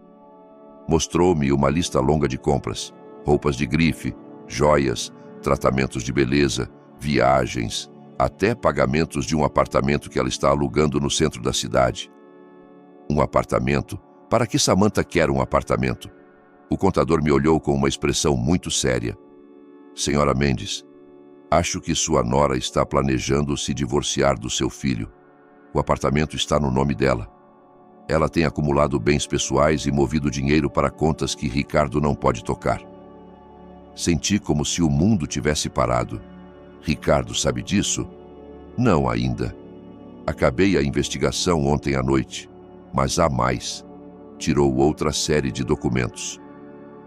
Mostrou-me uma lista longa de compras, roupas de grife, joias, tratamentos de beleza, viagens, até pagamentos de um apartamento que ela está alugando no centro da cidade. Um apartamento? Para que Samantha quer um apartamento? O contador me olhou com uma expressão muito séria. Senhora Mendes, acho que sua nora está planejando se divorciar do seu filho. O apartamento está no nome dela. Ela tem acumulado bens pessoais e movido dinheiro para contas que Ricardo não pode tocar. Senti como se o mundo tivesse parado. Ricardo sabe disso? Não ainda. Acabei a investigação ontem à noite, mas há mais. Tirou outra série de documentos.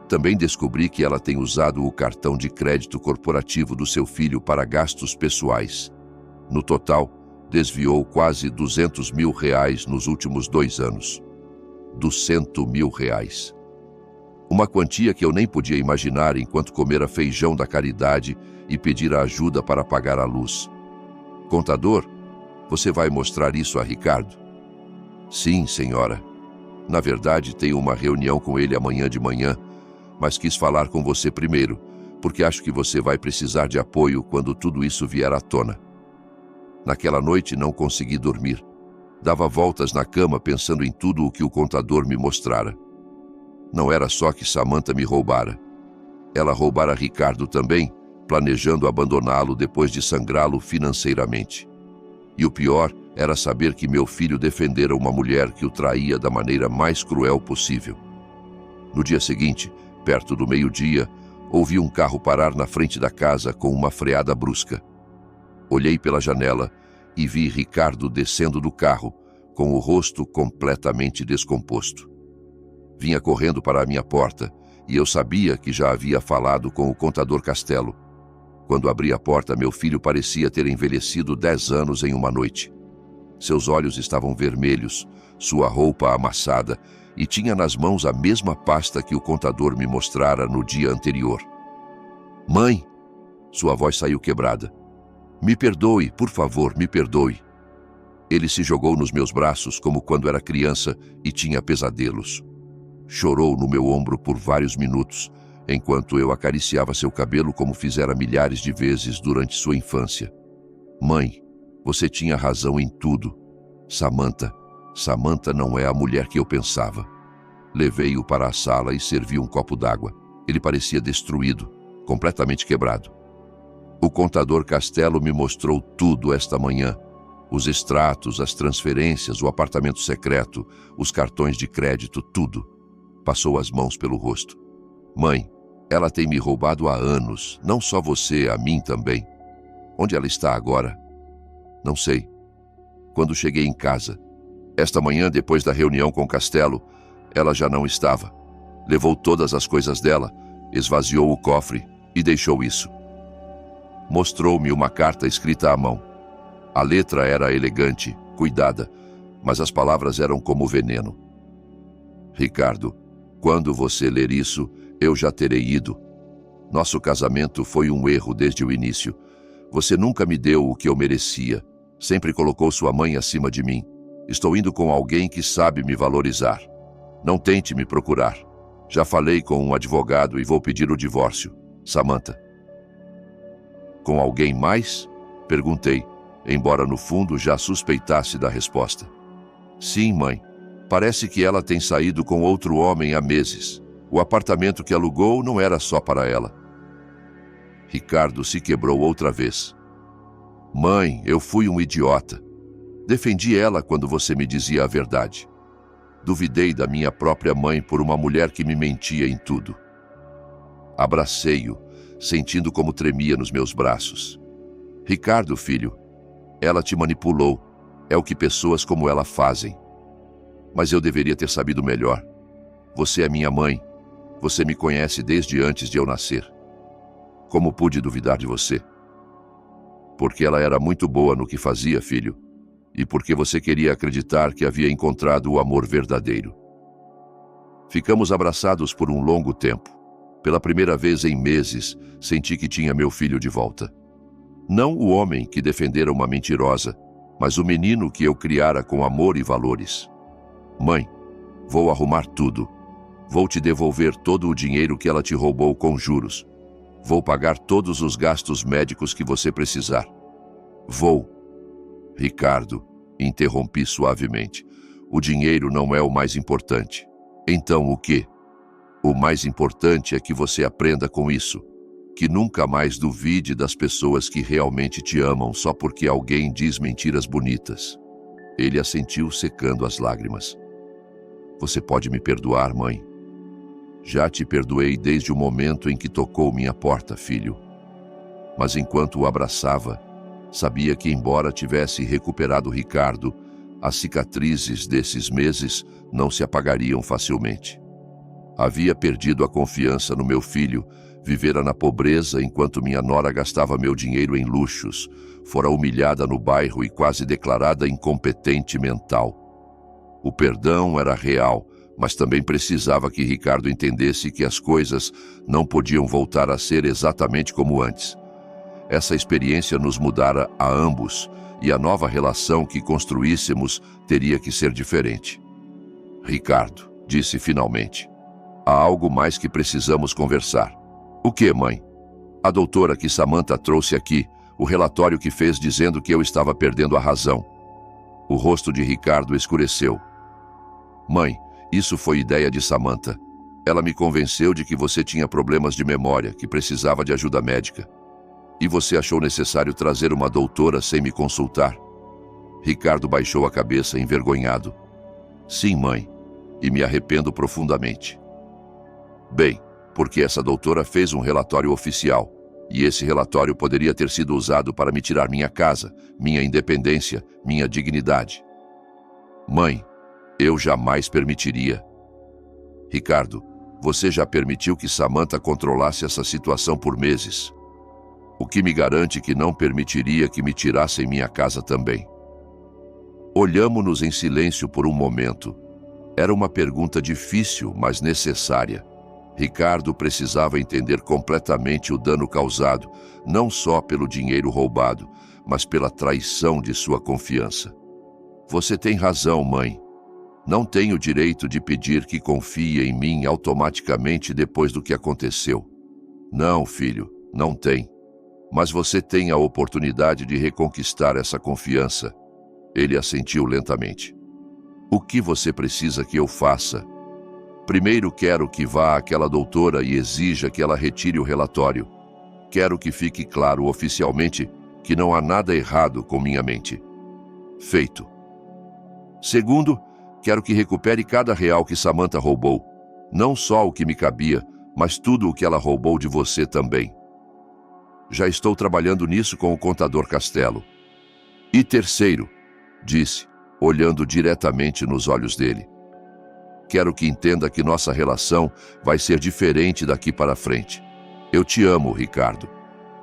Também descobri que ela tem usado o cartão de crédito corporativo do seu filho para gastos pessoais. No total, desviou quase 200 mil reais nos últimos 2 anos. 200 mil reais. Uma quantia que eu nem podia imaginar enquanto comera feijão da caridade e pedira ajuda para pagar a luz. Contador, você vai mostrar isso a Ricardo? Sim, senhora. Na verdade, tenho uma reunião com ele amanhã de manhã, mas quis falar com você primeiro, porque acho que você vai precisar de apoio quando tudo isso vier à tona. Naquela noite não consegui dormir. Dava voltas na cama pensando em tudo o que o contador me mostrara. Não era só que Samantha me roubara. Ela roubara Ricardo também, planejando abandoná-lo depois de sangrá-lo financeiramente. E o pior era saber que meu filho defendera uma mulher que o traía da maneira mais cruel possível. No dia seguinte, perto do meio-dia, ouvi um carro parar na frente da casa com uma freada brusca. Olhei pela janela e vi Ricardo descendo do carro, com o rosto completamente descomposto. Vinha correndo para a minha porta, e eu sabia que já havia falado com o contador Castelo. Quando abri a porta, meu filho parecia ter envelhecido 10 anos em uma noite. Seus olhos estavam vermelhos, sua roupa amassada, e tinha nas mãos a mesma pasta que o contador me mostrara no dia anterior. Mãe! Sua voz saiu quebrada. Me perdoe, por favor, me perdoe. Ele se jogou nos meus braços como quando era criança e tinha pesadelos. Chorou no meu ombro por vários minutos, enquanto eu acariciava seu cabelo como fizera milhares de vezes durante sua infância. Mãe, você tinha razão em tudo. Samantha não é a mulher que eu pensava. Levei-o para a sala e servi um copo d'água. Ele parecia destruído, completamente quebrado. O contador Castelo me mostrou tudo esta manhã. Os extratos, as transferências, o apartamento secreto, os cartões de crédito, tudo. Passou as mãos pelo rosto. Mãe, ela tem me roubado há anos, não só você, a mim também. Onde ela está agora? Não sei. Quando cheguei em casa, esta manhã, depois da reunião com Castelo, ela já não estava. Levou todas as coisas dela, esvaziou o cofre e deixou isso. Mostrou-me uma carta escrita à mão. A letra era elegante, cuidada, mas as palavras eram como veneno. Ricardo, quando você ler isso, eu já terei ido. Nosso casamento foi um erro desde o início. Você nunca me deu o que eu merecia. Sempre colocou sua mãe acima de mim. Estou indo com alguém que sabe me valorizar. Não tente me procurar. Já falei com um advogado e vou pedir o divórcio. Samantha. Com alguém mais? Perguntei, embora no fundo já suspeitasse da resposta. Sim, mãe. Parece que ela tem saído com outro homem há meses. O apartamento que alugou não era só para ela. Ricardo se quebrou outra vez. Mãe, eu fui um idiota. Defendi ela quando você me dizia a verdade. Duvidei da minha própria mãe por uma mulher que me mentia em tudo. Abracei-o, sentindo como tremia nos meus braços. Ricardo, filho, ela te manipulou. É o que pessoas como ela fazem. Mas eu deveria ter sabido melhor. Você é minha mãe. Você me conhece desde antes de eu nascer. Como pude duvidar de você? Porque ela era muito boa no que fazia, filho. E porque você queria acreditar que havia encontrado o amor verdadeiro. Ficamos abraçados por um longo tempo. Pela primeira vez em meses, senti que tinha meu filho de volta. Não o homem que defendera uma mentirosa, mas o menino que eu criara com amor e valores. Mãe, vou arrumar tudo. Vou te devolver todo o dinheiro que ela te roubou com juros. Vou pagar todos os gastos médicos que você precisar. Vou. Ricardo, interrompi suavemente. O dinheiro não é o mais importante. Então o quê? O mais importante é que você aprenda com isso. Que nunca mais duvide das pessoas que realmente te amam só porque alguém diz mentiras bonitas. Ele assentiu, secando as lágrimas. Você pode me perdoar, mãe? Já te perdoei desde o momento em que tocou minha porta, filho. Mas enquanto o abraçava, sabia que, embora tivesse recuperado Ricardo, as cicatrizes desses meses não se apagariam facilmente. Havia perdido a confiança no meu filho, vivera na pobreza enquanto minha nora gastava meu dinheiro em luxos, fora humilhada no bairro e quase declarada incompetente mental. O perdão era real, mas também precisava que Ricardo entendesse que as coisas não podiam voltar a ser exatamente como antes. Essa experiência nos mudara a ambos, e a nova relação que construíssemos teria que ser diferente. Ricardo, disse finalmente, há algo mais que precisamos conversar. O que, mãe? A doutora que Samantha trouxe aqui, o relatório que fez dizendo que eu estava perdendo a razão. O rosto de Ricardo escureceu. Mãe, isso foi ideia de Samantha. Ela me convenceu de que você tinha problemas de memória, que precisava de ajuda médica. E você achou necessário trazer uma doutora sem me consultar? Ricardo baixou a cabeça, envergonhado. Sim, mãe, e me arrependo profundamente. Bem, porque essa doutora fez um relatório oficial, e esse relatório poderia ter sido usado para me tirar minha casa, minha independência, minha dignidade. Mãe, eu jamais permitiria. Ricardo, você já permitiu que Samantha controlasse essa situação por meses. O que me garante que não permitiria que me tirassem minha casa também? Olhamo-nos em silêncio por um momento. Era uma pergunta difícil, mas necessária. Ricardo precisava entender completamente o dano causado, não só pelo dinheiro roubado, mas pela traição de sua confiança. Você tem razão, mãe. Não tenho o direito de pedir que confie em mim automaticamente depois do que aconteceu. Não, filho, não tem. Mas você tem a oportunidade de reconquistar essa confiança. Ele assentiu lentamente. O que você precisa que eu faça? Primeiro quero que vá àquela doutora e exija que ela retire o relatório. Quero que fique claro oficialmente que não há nada errado com minha mente. Feito. Segundo, quero que recupere cada real que Samantha roubou. Não só o que me cabia, mas tudo o que ela roubou de você também. Já estou trabalhando nisso com o contador Castelo. E terceiro, disse, olhando diretamente nos olhos dele. Quero que entenda que nossa relação vai ser diferente daqui para frente. Eu te amo, Ricardo.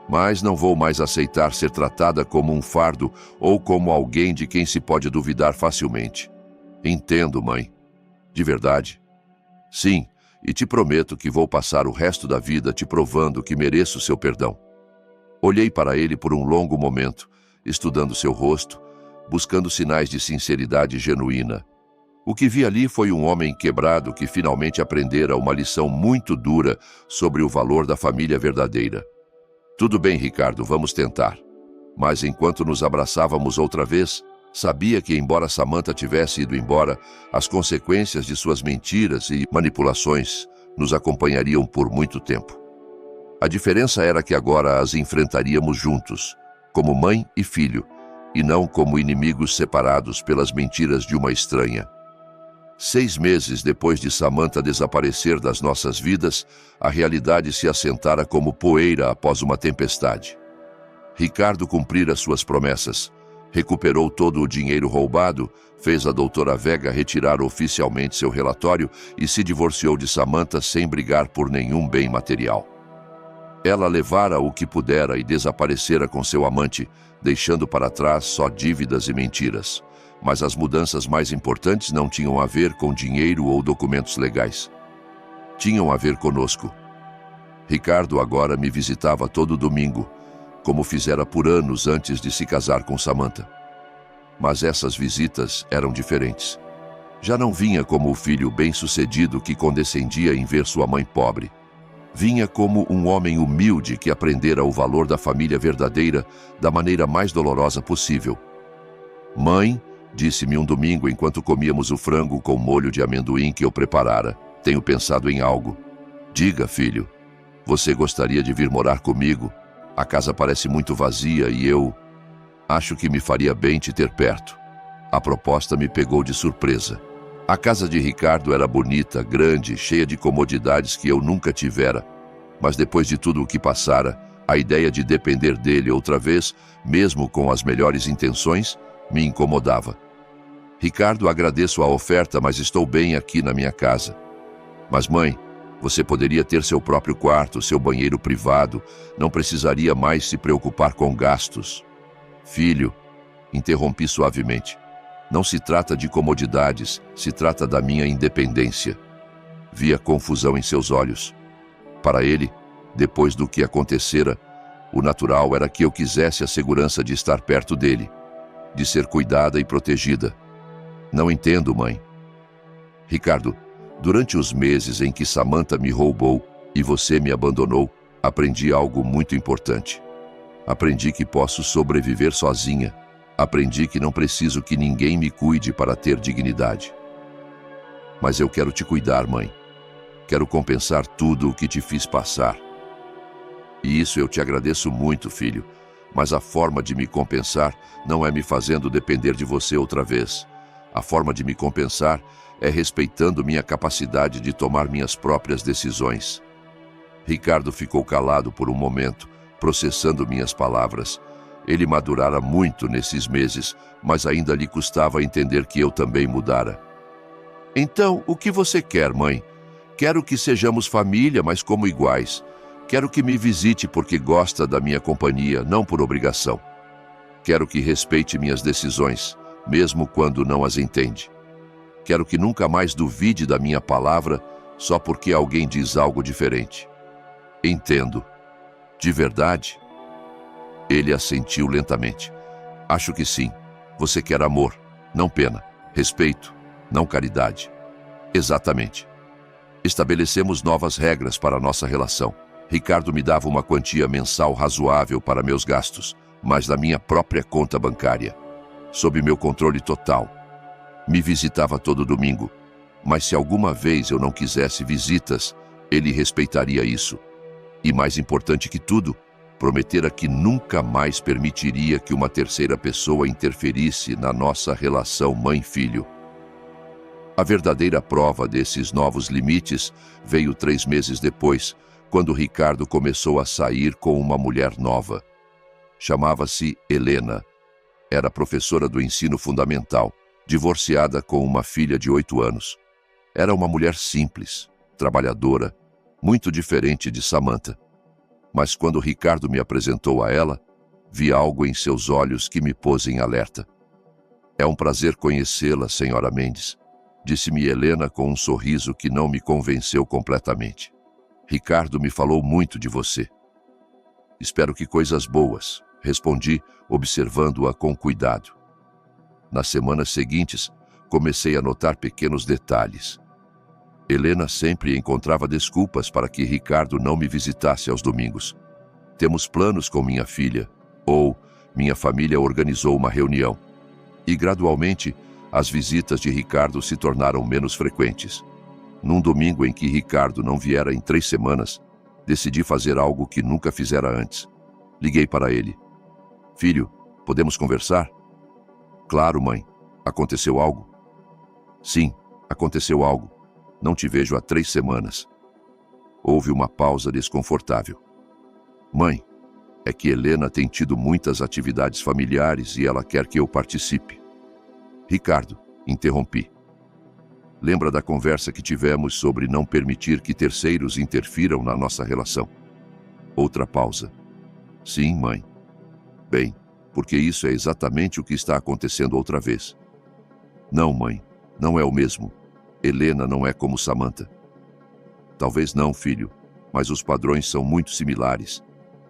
Mas não vou mais aceitar ser tratada como um fardo ou como alguém de quem se pode duvidar facilmente. Entendo, mãe. De verdade. Sim, e te prometo que vou passar o resto da vida te provando que mereço seu perdão. Olhei para ele por um longo momento, estudando seu rosto, buscando sinais de sinceridade genuína. O que vi ali foi um homem quebrado que finalmente aprendera uma lição muito dura sobre o valor da família verdadeira. Tudo bem, Ricardo, vamos tentar. Mas enquanto nos abraçávamos outra vez, sabia que, embora Samantha tivesse ido embora, as consequências de suas mentiras e manipulações nos acompanhariam por muito tempo. A diferença era que agora as enfrentaríamos juntos, como mãe e filho, e não como inimigos separados pelas mentiras de uma estranha. 6 meses depois de Samantha desaparecer das nossas vidas, a realidade se assentara como poeira após uma tempestade. Ricardo cumprira suas promessas, recuperou todo o dinheiro roubado, fez a doutora Vega retirar oficialmente seu relatório e se divorciou de Samantha sem brigar por nenhum bem material. Ela levara o que pudera e desaparecera com seu amante, deixando para trás só dívidas e mentiras. Mas as mudanças mais importantes não tinham a ver com dinheiro ou documentos legais. Tinham a ver conosco. Ricardo agora me visitava todo domingo, como fizera por anos antes de se casar com Samantha. Mas essas visitas eram diferentes. Já não vinha como o filho bem-sucedido que condescendia em ver sua mãe pobre. Vinha como um homem humilde que aprendera o valor da família verdadeira da maneira mais dolorosa possível. Mãe, disse-me um domingo enquanto comíamos o frango com molho de amendoim que eu preparara, tenho pensado em algo. Diga, filho, você gostaria de vir morar comigo? A casa parece muito vazia e eu acho que me faria bem te ter perto. A proposta me pegou de surpresa. A casa de Ricardo era bonita, grande, cheia de comodidades que eu nunca tivera. Mas depois de tudo o que passara, a ideia de depender dele outra vez, mesmo com as melhores intenções, me incomodava. Ricardo, agradeço a oferta, mas estou bem aqui na minha casa. Mas mãe, você poderia ter seu próprio quarto, seu banheiro privado, não precisaria mais se preocupar com gastos. Filho, interrompi suavemente. Não se trata de comodidades, se trata da minha independência. Vi a confusão em seus olhos. Para ele, depois do que acontecera, o natural era que eu quisesse a segurança de estar perto dele, de ser cuidada e protegida. Não entendo, mãe. Ricardo, durante os meses em que Samantha me roubou e você me abandonou, aprendi algo muito importante. Aprendi que posso sobreviver sozinha. Aprendi que não preciso que ninguém me cuide para ter dignidade. Mas eu quero te cuidar, mãe. Quero compensar tudo o que te fiz passar. E isso eu te agradeço muito, filho. Mas a forma de me compensar não é me fazendo depender de você outra vez. A forma de me compensar é respeitando minha capacidade de tomar minhas próprias decisões. Ricardo ficou calado por um momento, processando minhas palavras. Ele madurara muito nesses meses, mas ainda lhe custava entender que eu também mudara. Então, o que você quer, mãe? Quero que sejamos família, mas como iguais. Quero que me visite porque gosta da minha companhia, não por obrigação. Quero que respeite minhas decisões, mesmo quando não as entende. Quero que nunca mais duvide da minha palavra só porque alguém diz algo diferente. Entendo. De verdade? Ele assentiu lentamente. Acho que sim. Você quer amor, não pena. Respeito, não caridade. Exatamente. Estabelecemos novas regras para a nossa relação. Ricardo me dava uma quantia mensal razoável para meus gastos, mas da minha própria conta bancária, sob meu controle total. Me visitava todo domingo, mas se alguma vez eu não quisesse visitas, ele respeitaria isso. E mais importante que tudo, prometera que nunca mais permitiria que uma terceira pessoa interferisse na nossa relação mãe-filho. A verdadeira prova desses novos limites veio 3 meses depois, quando Ricardo começou a sair com uma mulher nova. Chamava-se Helena. Era professora do ensino fundamental, divorciada com uma filha de 8 anos. Era uma mulher simples, trabalhadora, muito diferente de Samantha. Mas quando Ricardo me apresentou a ela, vi algo em seus olhos que me pôs em alerta. É um prazer conhecê-la, senhora Mendes, disse-me Helena com um sorriso que não me convenceu completamente. Ricardo me falou muito de você. Espero que coisas boas, respondi, observando-a com cuidado. Nas semanas seguintes, comecei a notar pequenos detalhes. Helena sempre encontrava desculpas para que Ricardo não me visitasse aos domingos. Temos planos com minha filha, ou minha família organizou uma reunião. E gradualmente, as visitas de Ricardo se tornaram menos frequentes. Num domingo em que Ricardo não viera em 3 semanas, decidi fazer algo que nunca fizera antes. Liguei para ele. Filho, podemos conversar? Claro, mãe. Aconteceu algo? Sim, aconteceu algo. Não te vejo há 3 semanas. Houve uma pausa desconfortável. Mãe, é que Helena tem tido muitas atividades familiares e ela quer que eu participe. Ricardo, interrompi. Lembra da conversa que tivemos sobre não permitir que terceiros interfiram na nossa relação? Outra pausa. Sim, mãe. Bem, porque isso é exatamente o que está acontecendo outra vez. Não, mãe, não é o mesmo. Helena não é como Samantha. Talvez não, filho, mas os padrões são muito similares.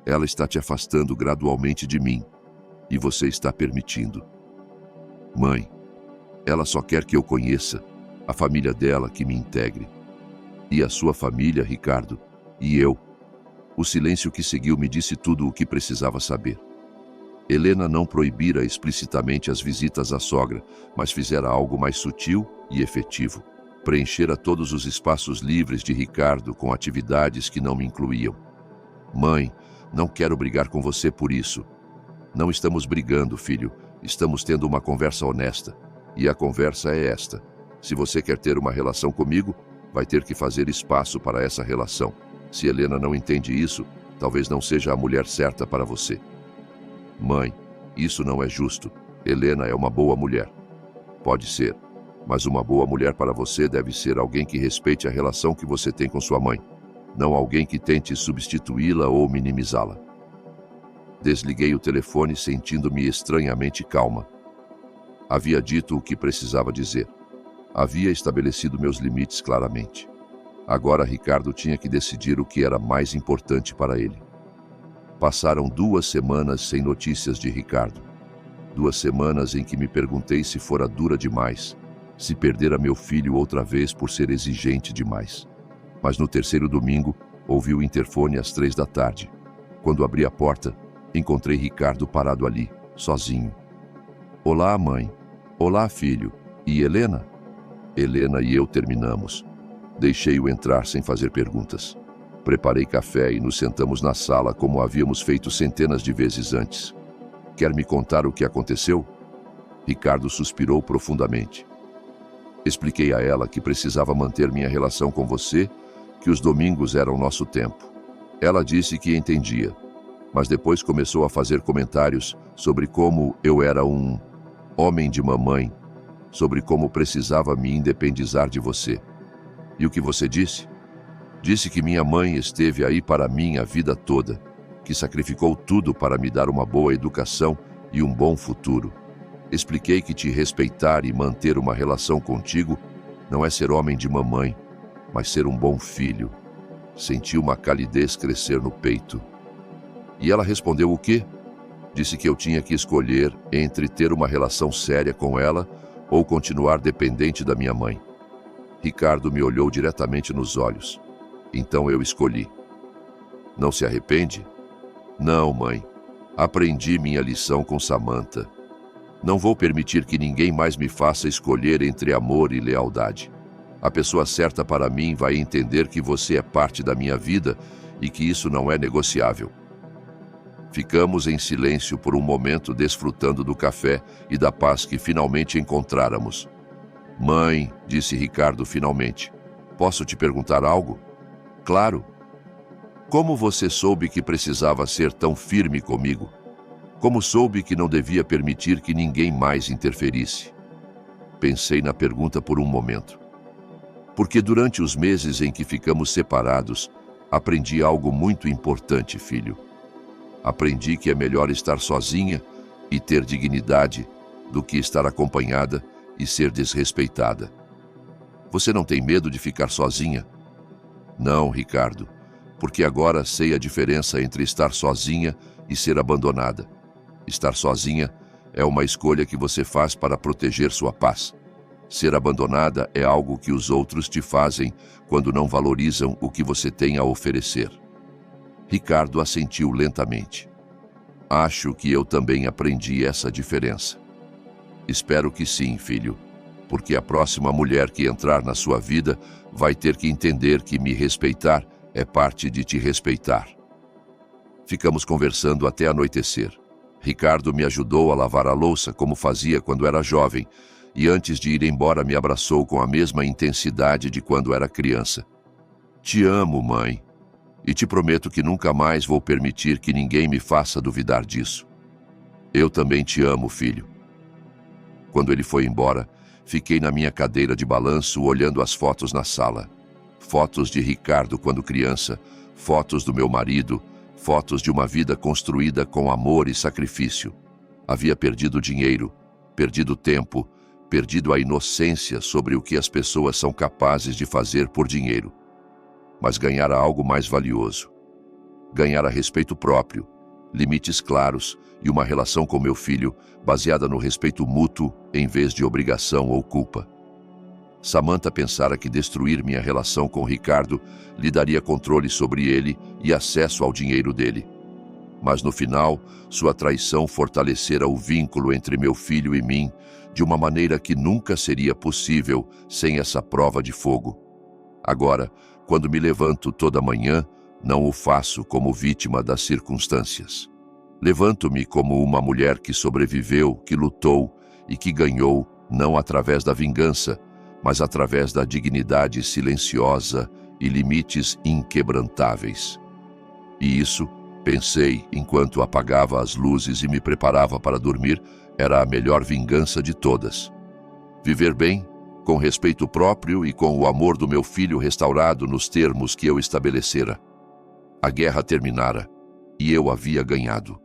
Ela está te afastando gradualmente de mim, e você está permitindo. Mãe, ela só quer que eu conheça, a família dela que me integre. E a sua família, Ricardo, e eu. O silêncio que seguiu me disse tudo o que precisava saber. Helena não proibira explicitamente as visitas à sogra, mas fizera algo mais sutil e efetivo. Preenchera todos os espaços livres de Ricardo com atividades que não me incluíam. Mãe, não quero brigar com você por isso. Não estamos brigando, filho. Estamos tendo uma conversa honesta. E a conversa é esta. Se você quer ter uma relação comigo, vai ter que fazer espaço para essa relação. Se Helena não entende isso, talvez não seja a mulher certa para você. Mãe, isso não é justo. Helena é uma boa mulher. Pode ser. Mas uma boa mulher para você deve ser alguém que respeite a relação que você tem com sua mãe, não alguém que tente substituí-la ou minimizá-la. Desliguei o telefone sentindo-me estranhamente calma. Havia dito o que precisava dizer. Havia estabelecido meus limites claramente. Agora Ricardo tinha que decidir o que era mais importante para ele. Passaram 2 semanas sem notícias de Ricardo. 2 semanas em que me perguntei se fora dura demais, se perdera meu filho outra vez por ser exigente demais. Mas no 3º domingo, ouvi o interfone às 3 da tarde. Quando abri a porta, encontrei Ricardo parado ali, sozinho. Olá, mãe. Olá, filho. E Helena? Helena e eu terminamos. Deixei-o entrar sem fazer perguntas. Preparei café e nos sentamos na sala como havíamos feito centenas de vezes antes. Quer me contar o que aconteceu? Ricardo suspirou profundamente. Expliquei a ela que precisava manter minha relação com você, que os domingos eram nosso tempo. Ela disse que entendia, mas depois começou a fazer comentários sobre como eu era um homem de mamãe, sobre como precisava me independizar de você. E o que você disse? Disse que minha mãe esteve aí para mim a vida toda, que sacrificou tudo para me dar uma boa educação e um bom futuro. Expliquei que te respeitar e manter uma relação contigo não é ser homem de mamãe, mas ser um bom filho. Senti uma calidez crescer no peito. E ela respondeu o quê? Disse que eu tinha que escolher entre ter uma relação séria com ela ou continuar dependente da minha mãe. Ricardo me olhou diretamente nos olhos. Então eu escolhi. Não se arrepende? Não, mãe. Aprendi minha lição com Samantha. Não vou permitir que ninguém mais me faça escolher entre amor e lealdade. A pessoa certa para mim vai entender que você é parte da minha vida e que isso não é negociável. Ficamos em silêncio por um momento, desfrutando do café e da paz que finalmente encontráramos. Mãe, disse Ricardo finalmente, posso te perguntar algo? Claro. Como você soube que precisava ser tão firme comigo? Como soube que não devia permitir que ninguém mais interferisse? Pensei na pergunta por um momento. Porque durante os meses em que ficamos separados, aprendi algo muito importante, filho. Aprendi que é melhor estar sozinha e ter dignidade do que estar acompanhada e ser desrespeitada. Você não tem medo de ficar sozinha? Não, Ricardo, porque agora sei a diferença entre estar sozinha e ser abandonada. Estar sozinha é uma escolha que você faz para proteger sua paz. Ser abandonada é algo que os outros te fazem quando não valorizam o que você tem a oferecer. Ricardo assentiu lentamente. Acho que eu também aprendi essa diferença. Espero que sim, filho, porque a próxima mulher que entrar na sua vida vai ter que entender que me respeitar é parte de te respeitar. Ficamos conversando até anoitecer. Ricardo me ajudou a lavar a louça como fazia quando era jovem e antes de ir embora me abraçou com a mesma intensidade de quando era criança. Te amo, mãe, e te prometo que nunca mais vou permitir que ninguém me faça duvidar disso. Eu também te amo, filho. Quando ele foi embora, fiquei na minha cadeira de balanço olhando as fotos na sala. Fotos de Ricardo quando criança, fotos do meu marido, fotos de uma vida construída com amor e sacrifício. Havia perdido dinheiro, perdido tempo, perdido a inocência sobre o que as pessoas são capazes de fazer por dinheiro. Mas ganhara algo mais valioso. Ganhara respeito próprio, limites claros e uma relação com meu filho baseada no respeito mútuo em vez de obrigação ou culpa. Samantha pensara que destruir minha relação com Ricardo lhe daria controle sobre ele e acesso ao dinheiro dele. Mas no final, sua traição fortalecera o vínculo entre meu filho e mim de uma maneira que nunca seria possível sem essa prova de fogo. Agora, quando me levanto toda manhã, não o faço como vítima das circunstâncias. Levanto-me como uma mulher que sobreviveu, que lutou e que ganhou, não através da vingança, mas através da dignidade silenciosa e limites inquebrantáveis. E isso, pensei enquanto apagava as luzes e me preparava para dormir, era a melhor vingança de todas. Viver bem, com respeito próprio e com o amor do meu filho restaurado nos termos que eu estabelecera. A guerra terminara, e eu havia ganhado.